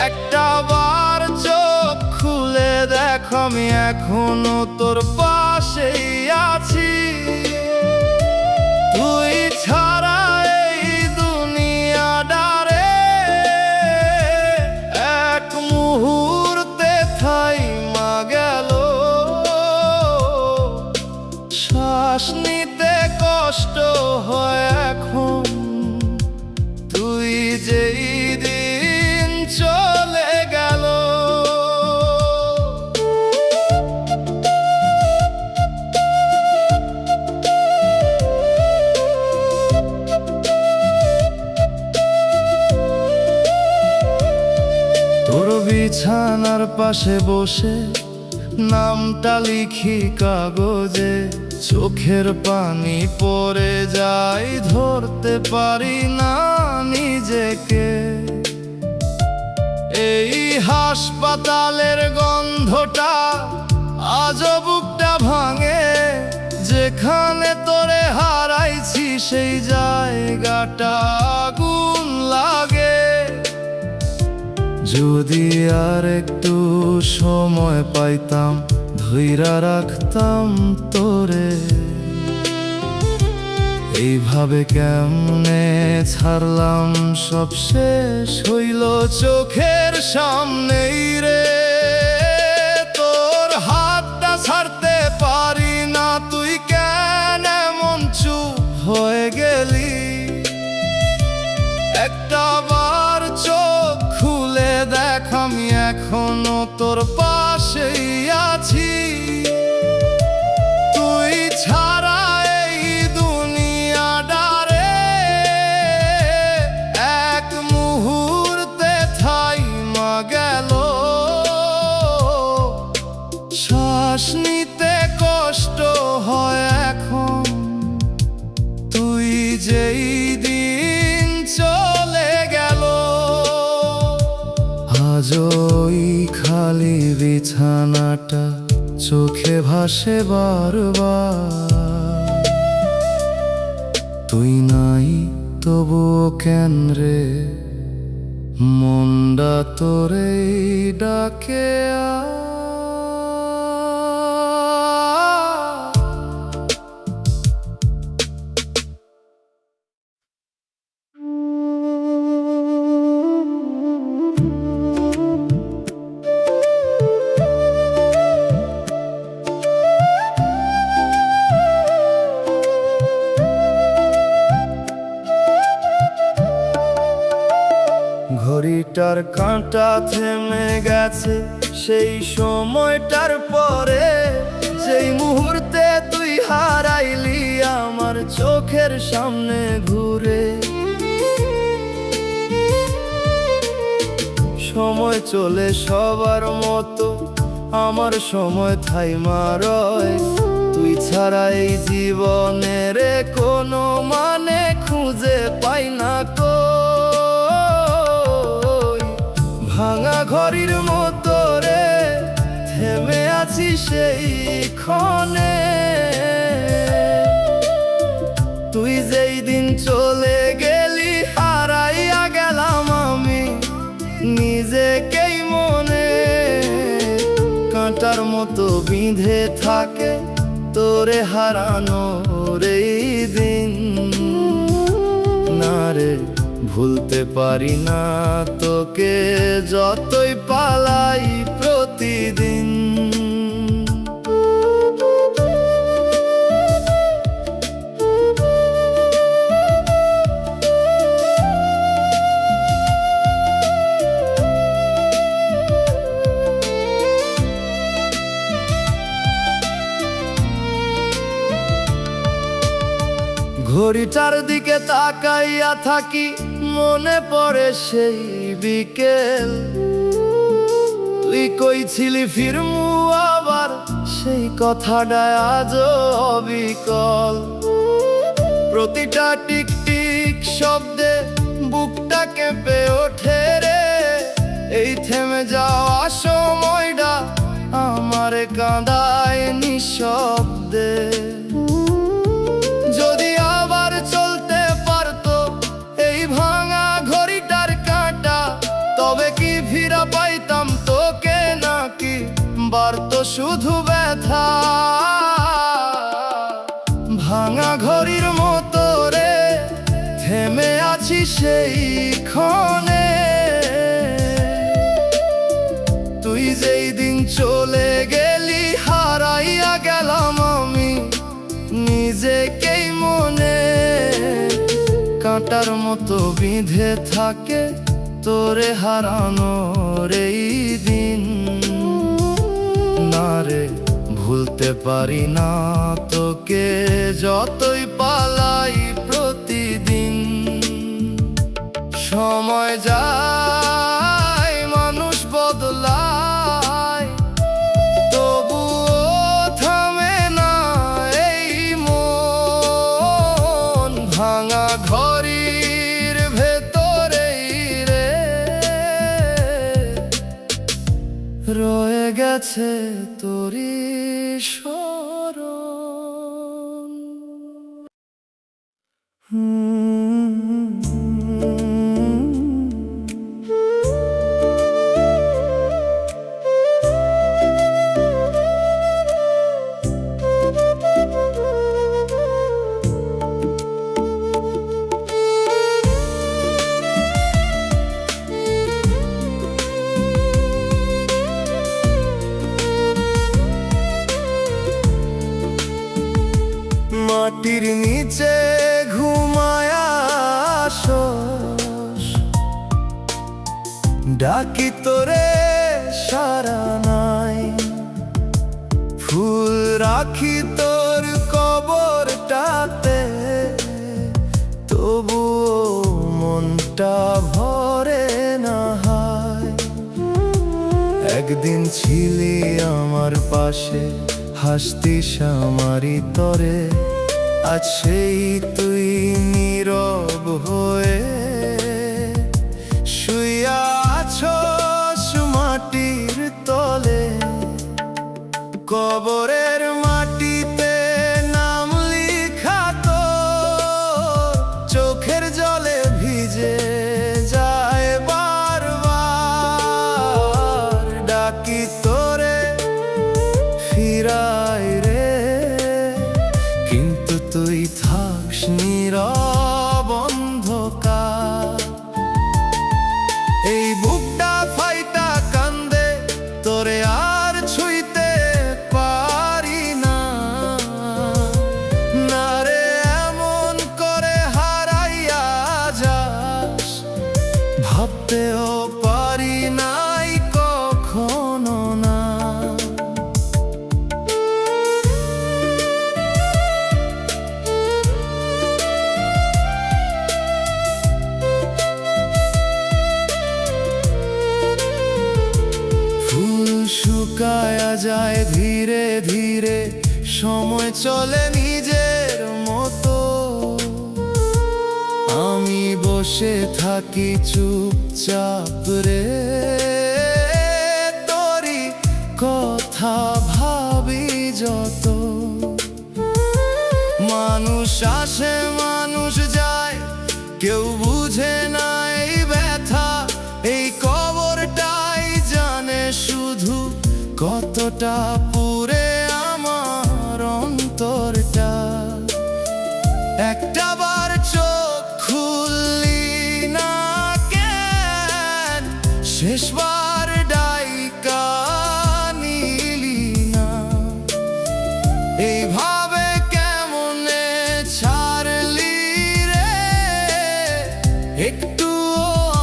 একটা বার চোখ খুলে দেখ, আমি এখনো তোর পাশেই আছি। তুই ছাড়া এই দুনিয়াটারে এক মুহূর্তে থাইমা গেল। শ্বাস নিতে কষ্ট হয় এখন, তুই যেই দিন চলে গেল। তোর বিছানার পাশে বসে নামটা লিখি কাগজে, চোখের পানি পড়ে যায়, ধরতে পারি না নিজেকে। এই হাসপাতালের গন্ধটা আজও বুকটা ভাঙে, যেখানে তোরে হারাইছি সেই জায়গাটা আগুন লাগে। যদি আর একটু সময় পাইতাম, ধইরা রাখতাম তোরে। এইভাবে কেমনে ছাড়লাম, সব শেষ হইল চোখের সামনেই রে। তোর হাতটা ছাড়তে পারি না, তুই কেন এমন চুপ হয়ে গেলি? একটা বার চোখ খুলে দেখ, আমি এখনো তোর পাশেই আছি। তুই ছাড়া এই দুনিয়াটারে এক মুহূর্তে থাইমা গেল। শ্বাস যেই দিন চলে গেল, আজ ওই খালি বিছানাটা চোখে ভাসে বারবার। তুই নাই তবুও কেন রে, মনটা তোরে ডাকে ঘড়িটার কাঁটা থেমে গেছে সেই সময়টার পরে, যেই মুহূর্তে তুই হারাইলি আমার চোখের সামনে ঘুরে। সময় চলে সবার মতো, আমার সময় থাইমা রয়। তুই ছাড়া এই জীবনের কোনো মানে খুঁজে পাই না কই। ভাঙা ঘড়ির মতো রে থেমে আছি সেই ক্ষণে, তুই যেই দিন চলে গেলি হারাইয়া গেলাম আমি নিজেকেই মনে। কাঁটার মতো বিঁধে থাকে তোরে হারানোর এই দিন, না রে ভুলতে পারি না তোকে যতই পালাই প্রতিদিন। ঘড়িটার দিকে তাকাইয়া থাকি, মনে পড়ে সেই বিকেল। তুই কইছিলি ফিরমু আবার, সেই কথাটা আজও অবিকল। প্রতিটা টিক টিক শব্দে বুকটা কেঁপে ওঠে রে, এই থেমে যাওয়া সময়টা আমার কাঁদায় নিঃশব্দে। যদি আবার চলতে পারতো এই ভাঙা ঘড়িটার কাঁটা, তবে কি ফিরা পাইতাম তোকে, নাকি বাড়তো শুধু ব্যথা। ভাঙা ঘড়ির মতো রে থেমে আছি সেই ক্ষণে, তুই যেই দিন চলে গেলি হারাইয়া গেলাম আমি নিজেকেই মনে। কাঁটার মতো বিঁধে থাকে তোরে হারানোর এই দিন, না রে ভুলতে পারি না তোকে যতই পালাই প্রতিদিন। সময় যায় মানুষ বদলায়, তবুও থামে না এই মন। ভাঙা ঘড়ির ভেতরেই রে রয়ে গেছে তোরই স্মরণ। মাটির নিচে ঘুমায় আসস, ডাকি তোরে সারা নাই। ফুল রাখি তোর কবরটাতে, তবুও মনটা ভরে না হায়। একদিন ছিলি আমার পাশে, হাসতিস আমারই তরে, আজ সেই তুই নীরব হয়ে শুইয়া আছোস মাটির তলে, কবরের মাটিতে নাম লিখা তো চোখের জলে ভিজে যায় বারবার। ডাকি তোরে ফিরায় রে, কিন্তু তুই থাকস নীরব অন্ধকার। এই বুকটা ফাইটা কান্দে তোরে আর ছুঁইতে পারি না, না রে এমন করে হারাইয়া যাস, ভাবতেও পারি নাই কখনো না। ফুল শুকায়া যায় ধীরে ধীরে, সময় চলে নিজের মতো, আমি বসে থাকি চুপচাপ রে, তোরই কথা ভাবি যত। মানুষ আসে মানুষ যায়, কেউ বুঝে না এই ব্যথা, এই কবরটাই জানে শুধু কতটা পুরে আমার অন্তরটা। একটা বার চোখ খুললি না কেন, শেষবার ডাইকা নিলি না, এইভাবে কেমনে ছাড়লি রে, একটু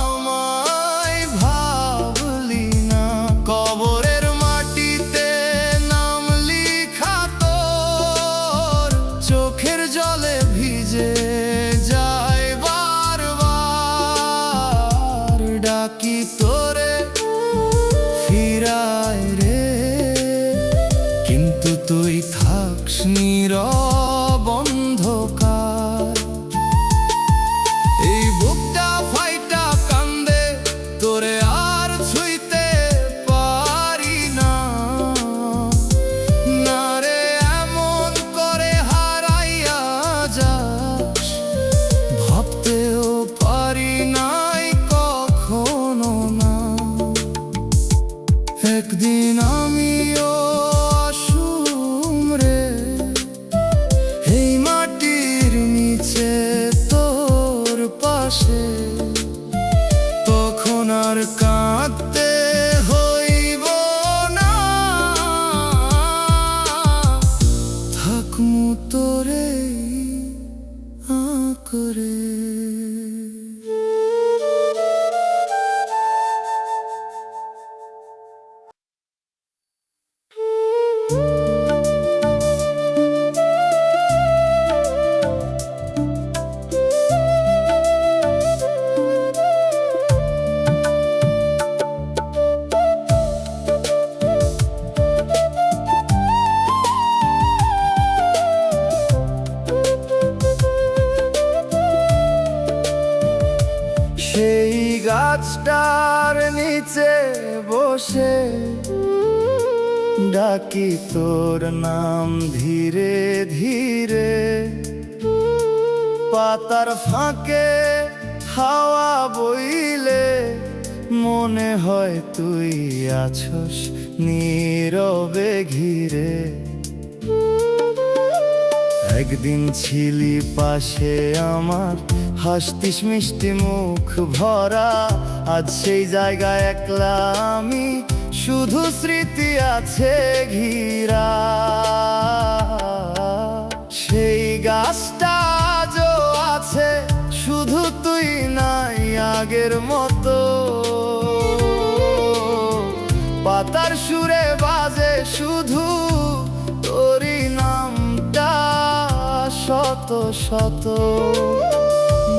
আমায় ভাবলি না। কবরের মাটিতে নাম লিখা তোর চোখের জলে ভিজে যায় বারবার। ডাকি তোরে ফিরায় রে, কিন্তু তুই থাকস নীরব অন্ধকার। এই বুকটা ফাইটা কান্দে তোরে আর ছুঁইতে পারি না, না রে এমন করে হারাইয়া যাস, ভাবতেও পারি নাই কখনো না। একদিন আমিও আসুম রে এই মাটির নিচে তোর পাশে, তখন আর কাঁদতে হইব না, থাকমু তোরে আঁকড়ে। সেই গাছটার নিচে বসে ডাকি তোর নাম ধীরে ধীরে, পাতার ফাঁকে হাওয়া বইলে মনে হয় তুই আছস নীরবে ঘিরে। একদিন ছিলি পাশে আমার, হাসতিস মিষ্টি মুখ ভরা, আজ সেই জায়গায় একলা আমি, শুধু স্মৃতি আছে ঘিরা। সেই গাছটা আজও আছে, শুধু তুই নাই আগের মতো, পাতার সুরে বাজে শুধু তোরই নামটা শত শত।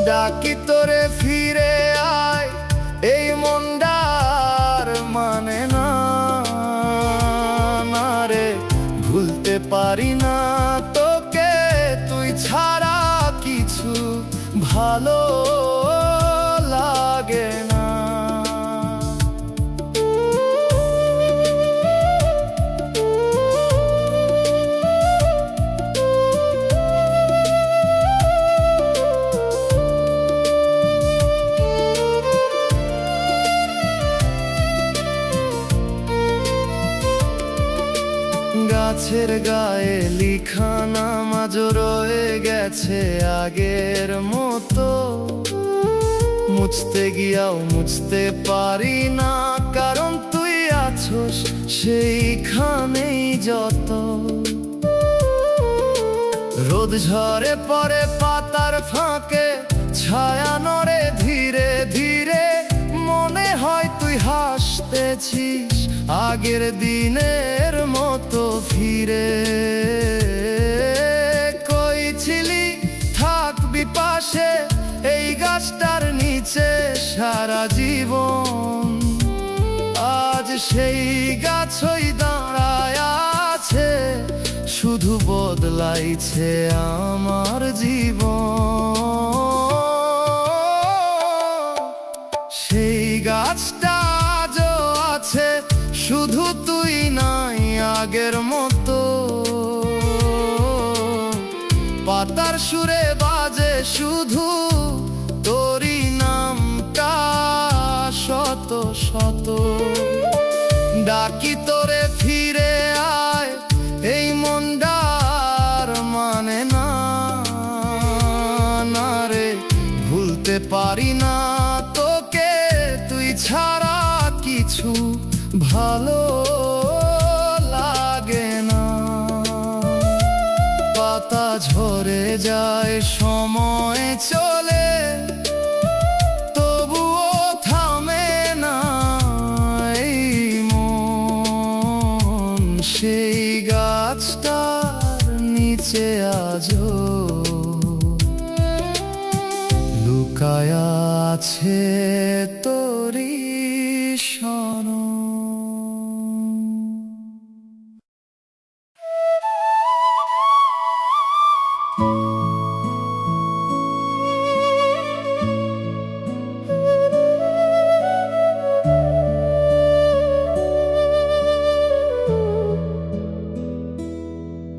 ডাকি তোরে ফিরে আয়, এই মনটার মানে না, না রে ভুলতে পারি না তোকে তুই ছা ভালো লাগে না। গাছের গায়ে লিখা নাম আজ রয়ে গেছে আগের মতো, মুছতে গিয়াও মুছতে পারি না, কারণ তুই আছোস সেইখানেই যত। রোদ ঝরে পড়ে পাতার ফাঁকে, ছায়া নড়ে ধীরে ধীরে, মনে হয় তুই হাসতেছিস আগের দিনের মতো ফিরে। কই ছিলি থাকবি পাশে এই গাছটার নিচে সারা জীবন, আজ সেই গাছই দাঁড়ায় আছে, শুধু বদলাইছে আমার জীবন। সেই গাছটা আজও আছে, শুধু তুই নাই আগের মতো। পাতার সুরে বাজে শুধু তোরই নামটা শত শত। ডাকি তোরে ফিরে আয়, এই মনটার মানে না, না রে ভুলতে পারি না তোকে, তুই ছাড়া কিছু ভালো লাগে না। পাতা ঝরে যায় সময় চলে, তবুও থামে না এই মন, সেই গাছটার নিচে আজও লুকায় আছে তোরই শরণ।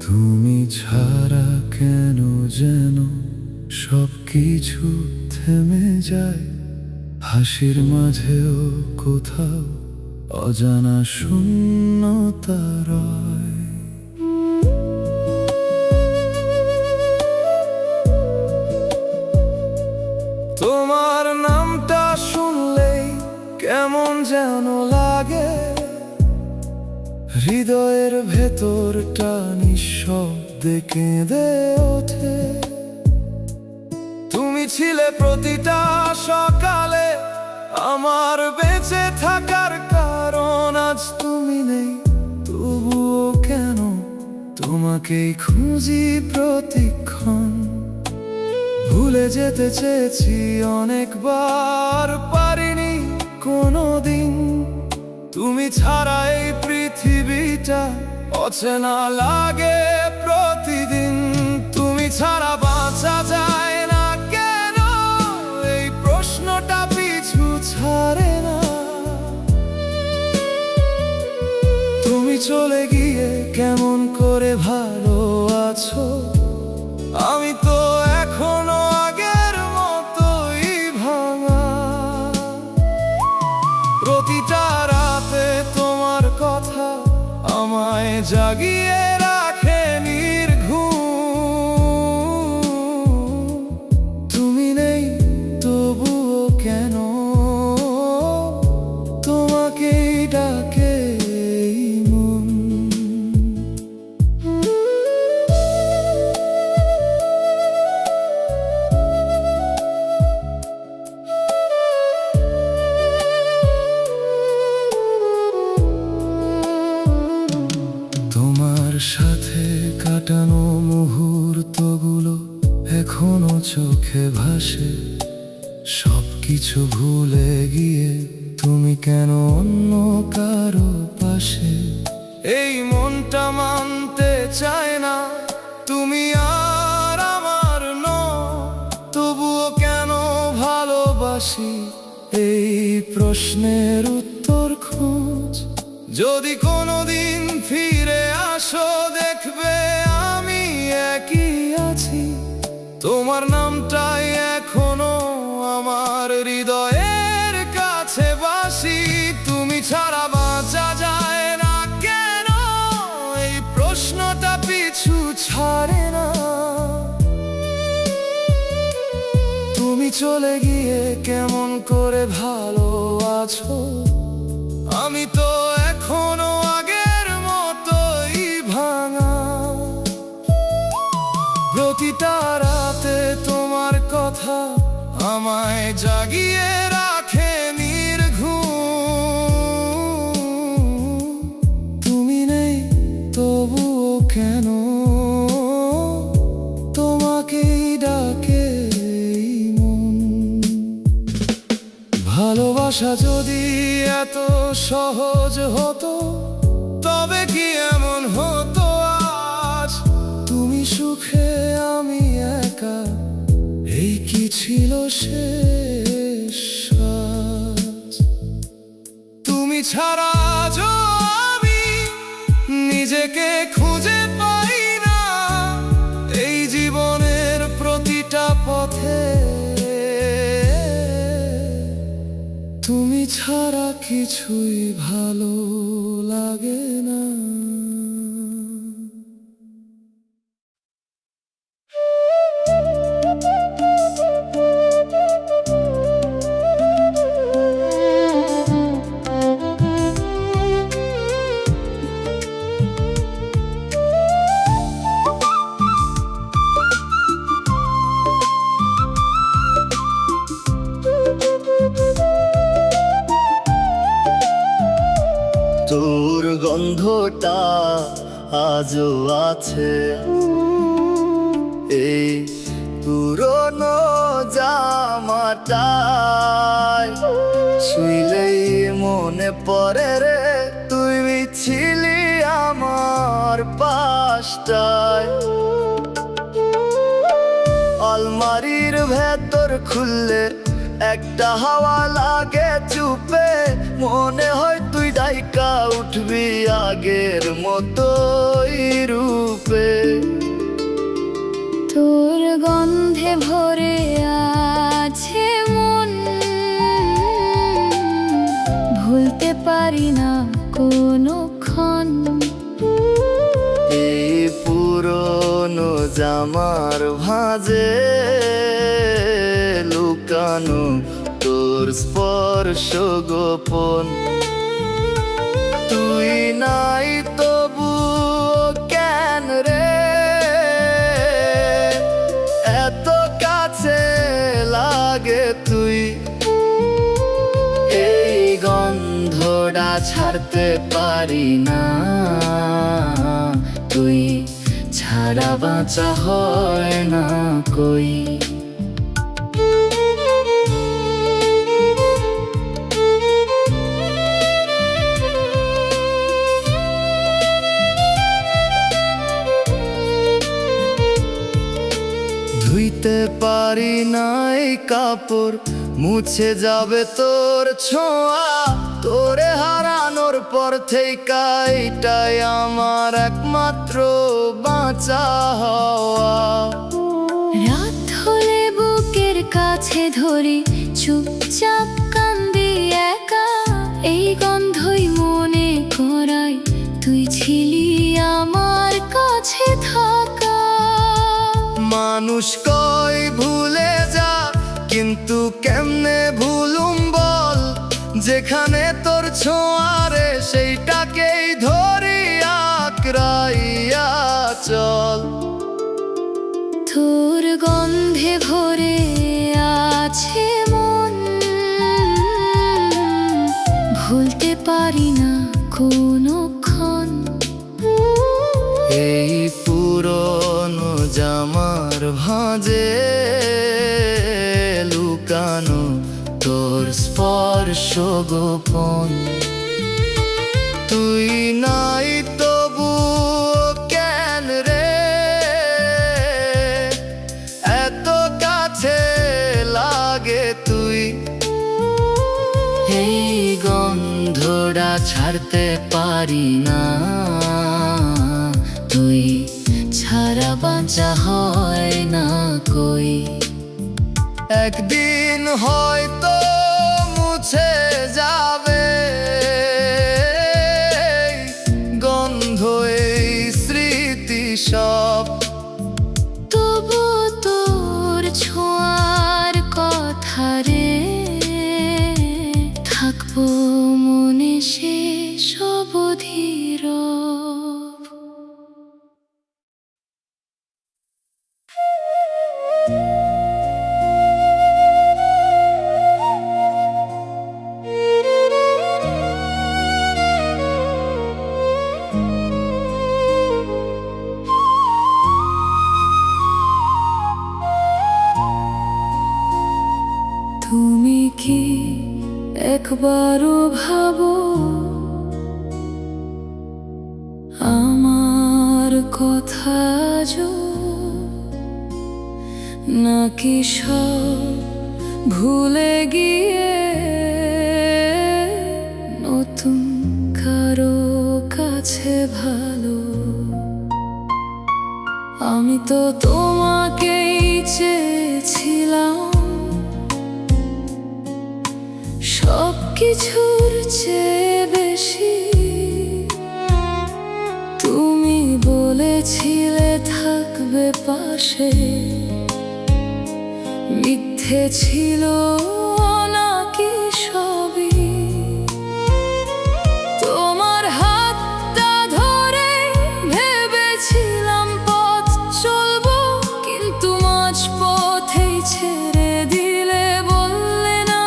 তুমি ছাড়া কেন যেন সবকিছু থেমে যায়, হাসির মাঝেও কোথাও অজানা শূন্যতা রয়। তোমার নামটা শুনলেই কেমন যেন লাগে, হৃদয়ের ভেতরটা নিঃশব্দে কেঁদে ওঠে। তুমি ছিলে প্রতিটা সকালে আমার বেঁচে থাকার কারণ, আজ তুমি নেই তবুও কেন তোমাকেই খুঁজি প্রতিক্ষণ। ভুলে যেতে চেয়েছি অনেকবার, পারিনি কোনোদিন। তুমি ছাড়া এই পৃথিবীটা অচেনা লাগে প্রতিদিন। তুমি ছাড়া বাঁচা যায় না কেন, এই প্রশ্নটা পিছু ছাড়ে না। তুমি চলে গিয়ে কেমন করে ভালো আছো, আমি তো এখনো আগের মতোই ভাঙা। প্রতিটা রাতে তোমার কথা আমায় জাগিয়ে রাখে নির্ঘুম। তুমি নেই তবুও কেন তোমাকেই ডাকে এই মন। তোমার সাথে কাটানো মুহূর্তগুলো এখনো চোখে ভাসে, সবকিছু ভুলে গিয়ে তুমি কেন অন্য কারো পাশে। এই মনটা মানতে চায় না তুমি আর আমার নও, তবুও কেন ভালোবাসি এই প্রশ্নের উত্তর খোঁজ। যদি কোনোদিন ফিরে আসো দেখবে আমি একই আছি, তোমার নামটাই এখনো আমার হৃদয়ের কাছে বাসি। তুমি ছাড়া বাঁচা যায় না কেন, এই প্রশ্নটা পিছু ছাড়ে না। তুমি চলে গিয়ে কেমন করে ভালো আছো, আমি তো এখনো আগের মতোই ভাঙা। প্রতিটা রাতে তোমার কথা আমায় জাগিয়ে রাখে নির্ঘুম। তুমি নেই তবুও কেন তোমাকেই ডাকে এই মন। ভালোবাসা যদি এত সহজ হতো তবে কি এমন হতো আজ। তুমি সুখে আমি একা, এই কি ছিল শেষ আজ। তুমি ছাড়া আজও আমি নিজেকে খুঁজে পাই না, এই জীবনের প্রতিটা পথে তুমি ছাড়া কিছুই ভালো লাগে না। তোর গন্ধটা আজও আছে এই পুরনো জামাটায়, শুইলেই মনে পড়ে রে তুই ছিলি আমার পাশটায়। আলমারির ভেতর খুললে একটা হাওয়া লাগে চুপে, মনে হয় তুই ডাইকা উঠবি আগের মতোই রূপে। তোর গন্ধে ভরে আছে মন, ভুলতে পারি না কোনোক্ষণ। এই পুরনো জামার ভাঁজে লুকানো তোর স্পর্শ গোপন। তুই নাই তবু কেন রে এত কাছে লাগে তুই। এই গন্ধটা ছাড়তে পারি না, তুই ছাড়া বাঁচা হয় না কই। ধুইতে পারি নাই কাপড়, মুছে যাবে তোর ছোঁয়া। তোরে হারানোর পর থেকে এটাই আমার একমাত্র বাঁচা হওয়া। রাত হলে বুকের কাছে ধরি চুপচাপ কান্দি একা, এই গন্ধই মনে করায় তুই ছিলি আমার কাছে থাকা। মানুষ কই ভুলে যা, কিন্তু কেমনে ভুলুম বল, যেখানে তোর ছোঁয়ারে সেইটাকেই ধরি আঁকড়াইয়া চল। তোর গন্ধে ভরে আছে মন, ভুলতে পারি না কোনোক্ষণ। এই পুরনো জামার ভাঁজে লুকানো তোর স্পর্শ গোপন। তুই নাই তবু কেন রে এত কাছে লাগে তুই। ছাড়তে পারি না, তুই ছাড়া বাঁচা হয় না কই। একদিন হয়তো মুছে যাবে গন্ধ এই স্মৃতি সব, তবু তোর ছোঁয়ার কথা রে থাকবো মনে শেষ অবধির। তুমি কি একবারও ভাবো আমার কথা যো, নাকি সব ভুলে গিয়ে নতুন কারো কাছে ভালো? আমি তো তোমাকেই চেয়েছিলাম সব কিছুর চেয়ে বেশি। তুমি বলেছিলে থাকবে পাশে, মিথ্যে ছিল নাকি সবই? তোমার হাতটা ধরে ভেবেছিলাম পথ চলবো, কিন্তু মাঝ পথেই ছেড়ে দিলে, বললে না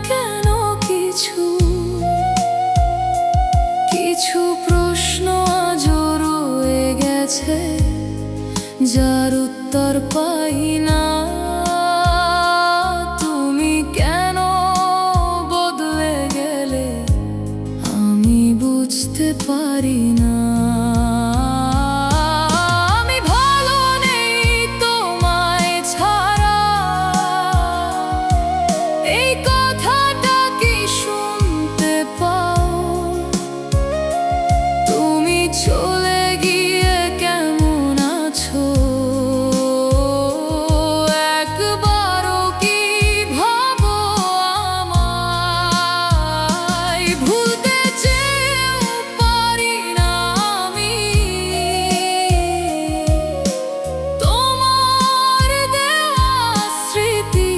কেন কিছু। কিছু প্রশ্ন আজও রয়ে গেছে যার উত্তর পাই না। তুমি কেন বদলে গেলে আমি বুঝতে পারি না। আমি ভালো নেই তোমায় ছাড়া, এই কথাটা কি শুনতে পাও? তুমি চলে গিয়ে কেমন আছো একবারও কি ভাবো আমায়? ভুলতে চেয়েও পারি না আমি তোমার দেওয়া স্মৃতি।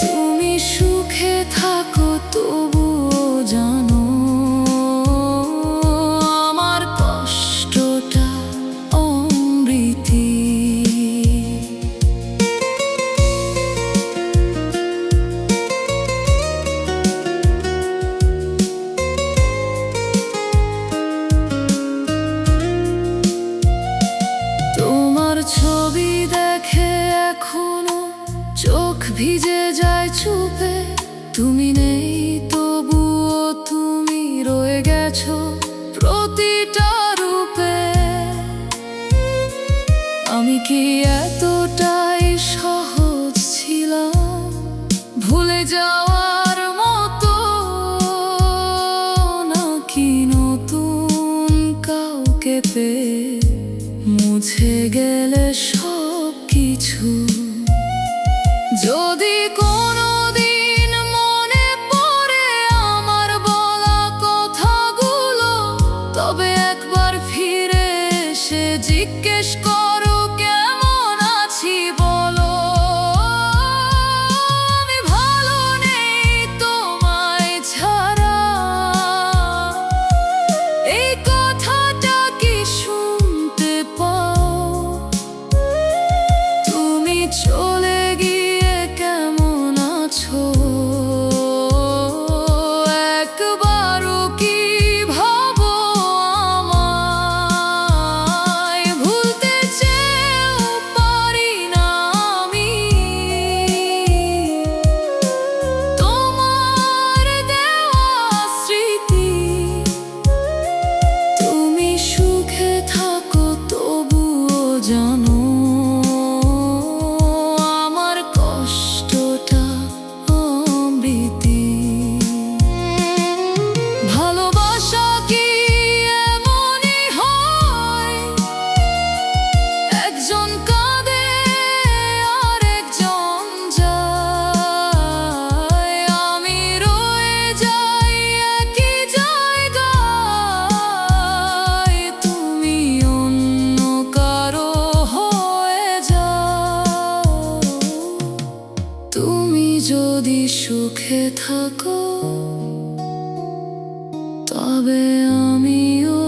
তুমি সুখে থাকো তবুও জানো আমার কষ্টটা অমৃতি। তোমার ছবি দেখে এখনো চোখ ভিজে যায় চুপে। তুমি নেই তবুও তুমি রয়ে গেছো প্রতিটা রূপে। আমি কি এতটাই সহজ ছিলাম ভুলে যাওয়ার মতো, নাকি নতুন কাউকে পেয়ে মুছে গেলে সব কিছু? যদি কোনোদিন মনে পড়ে আমার বলা কথাগুলো, তবে একবার ফিরে এসে জিজ্ঞেস করো কেমন আছি বলো। আমি ভালো নেই তোমায় ছাড়া, এই কথাটা কি শুনতে পাও? তুমি চলে গিয়ে কেমন যদি সুখে থাকো তবে আমিও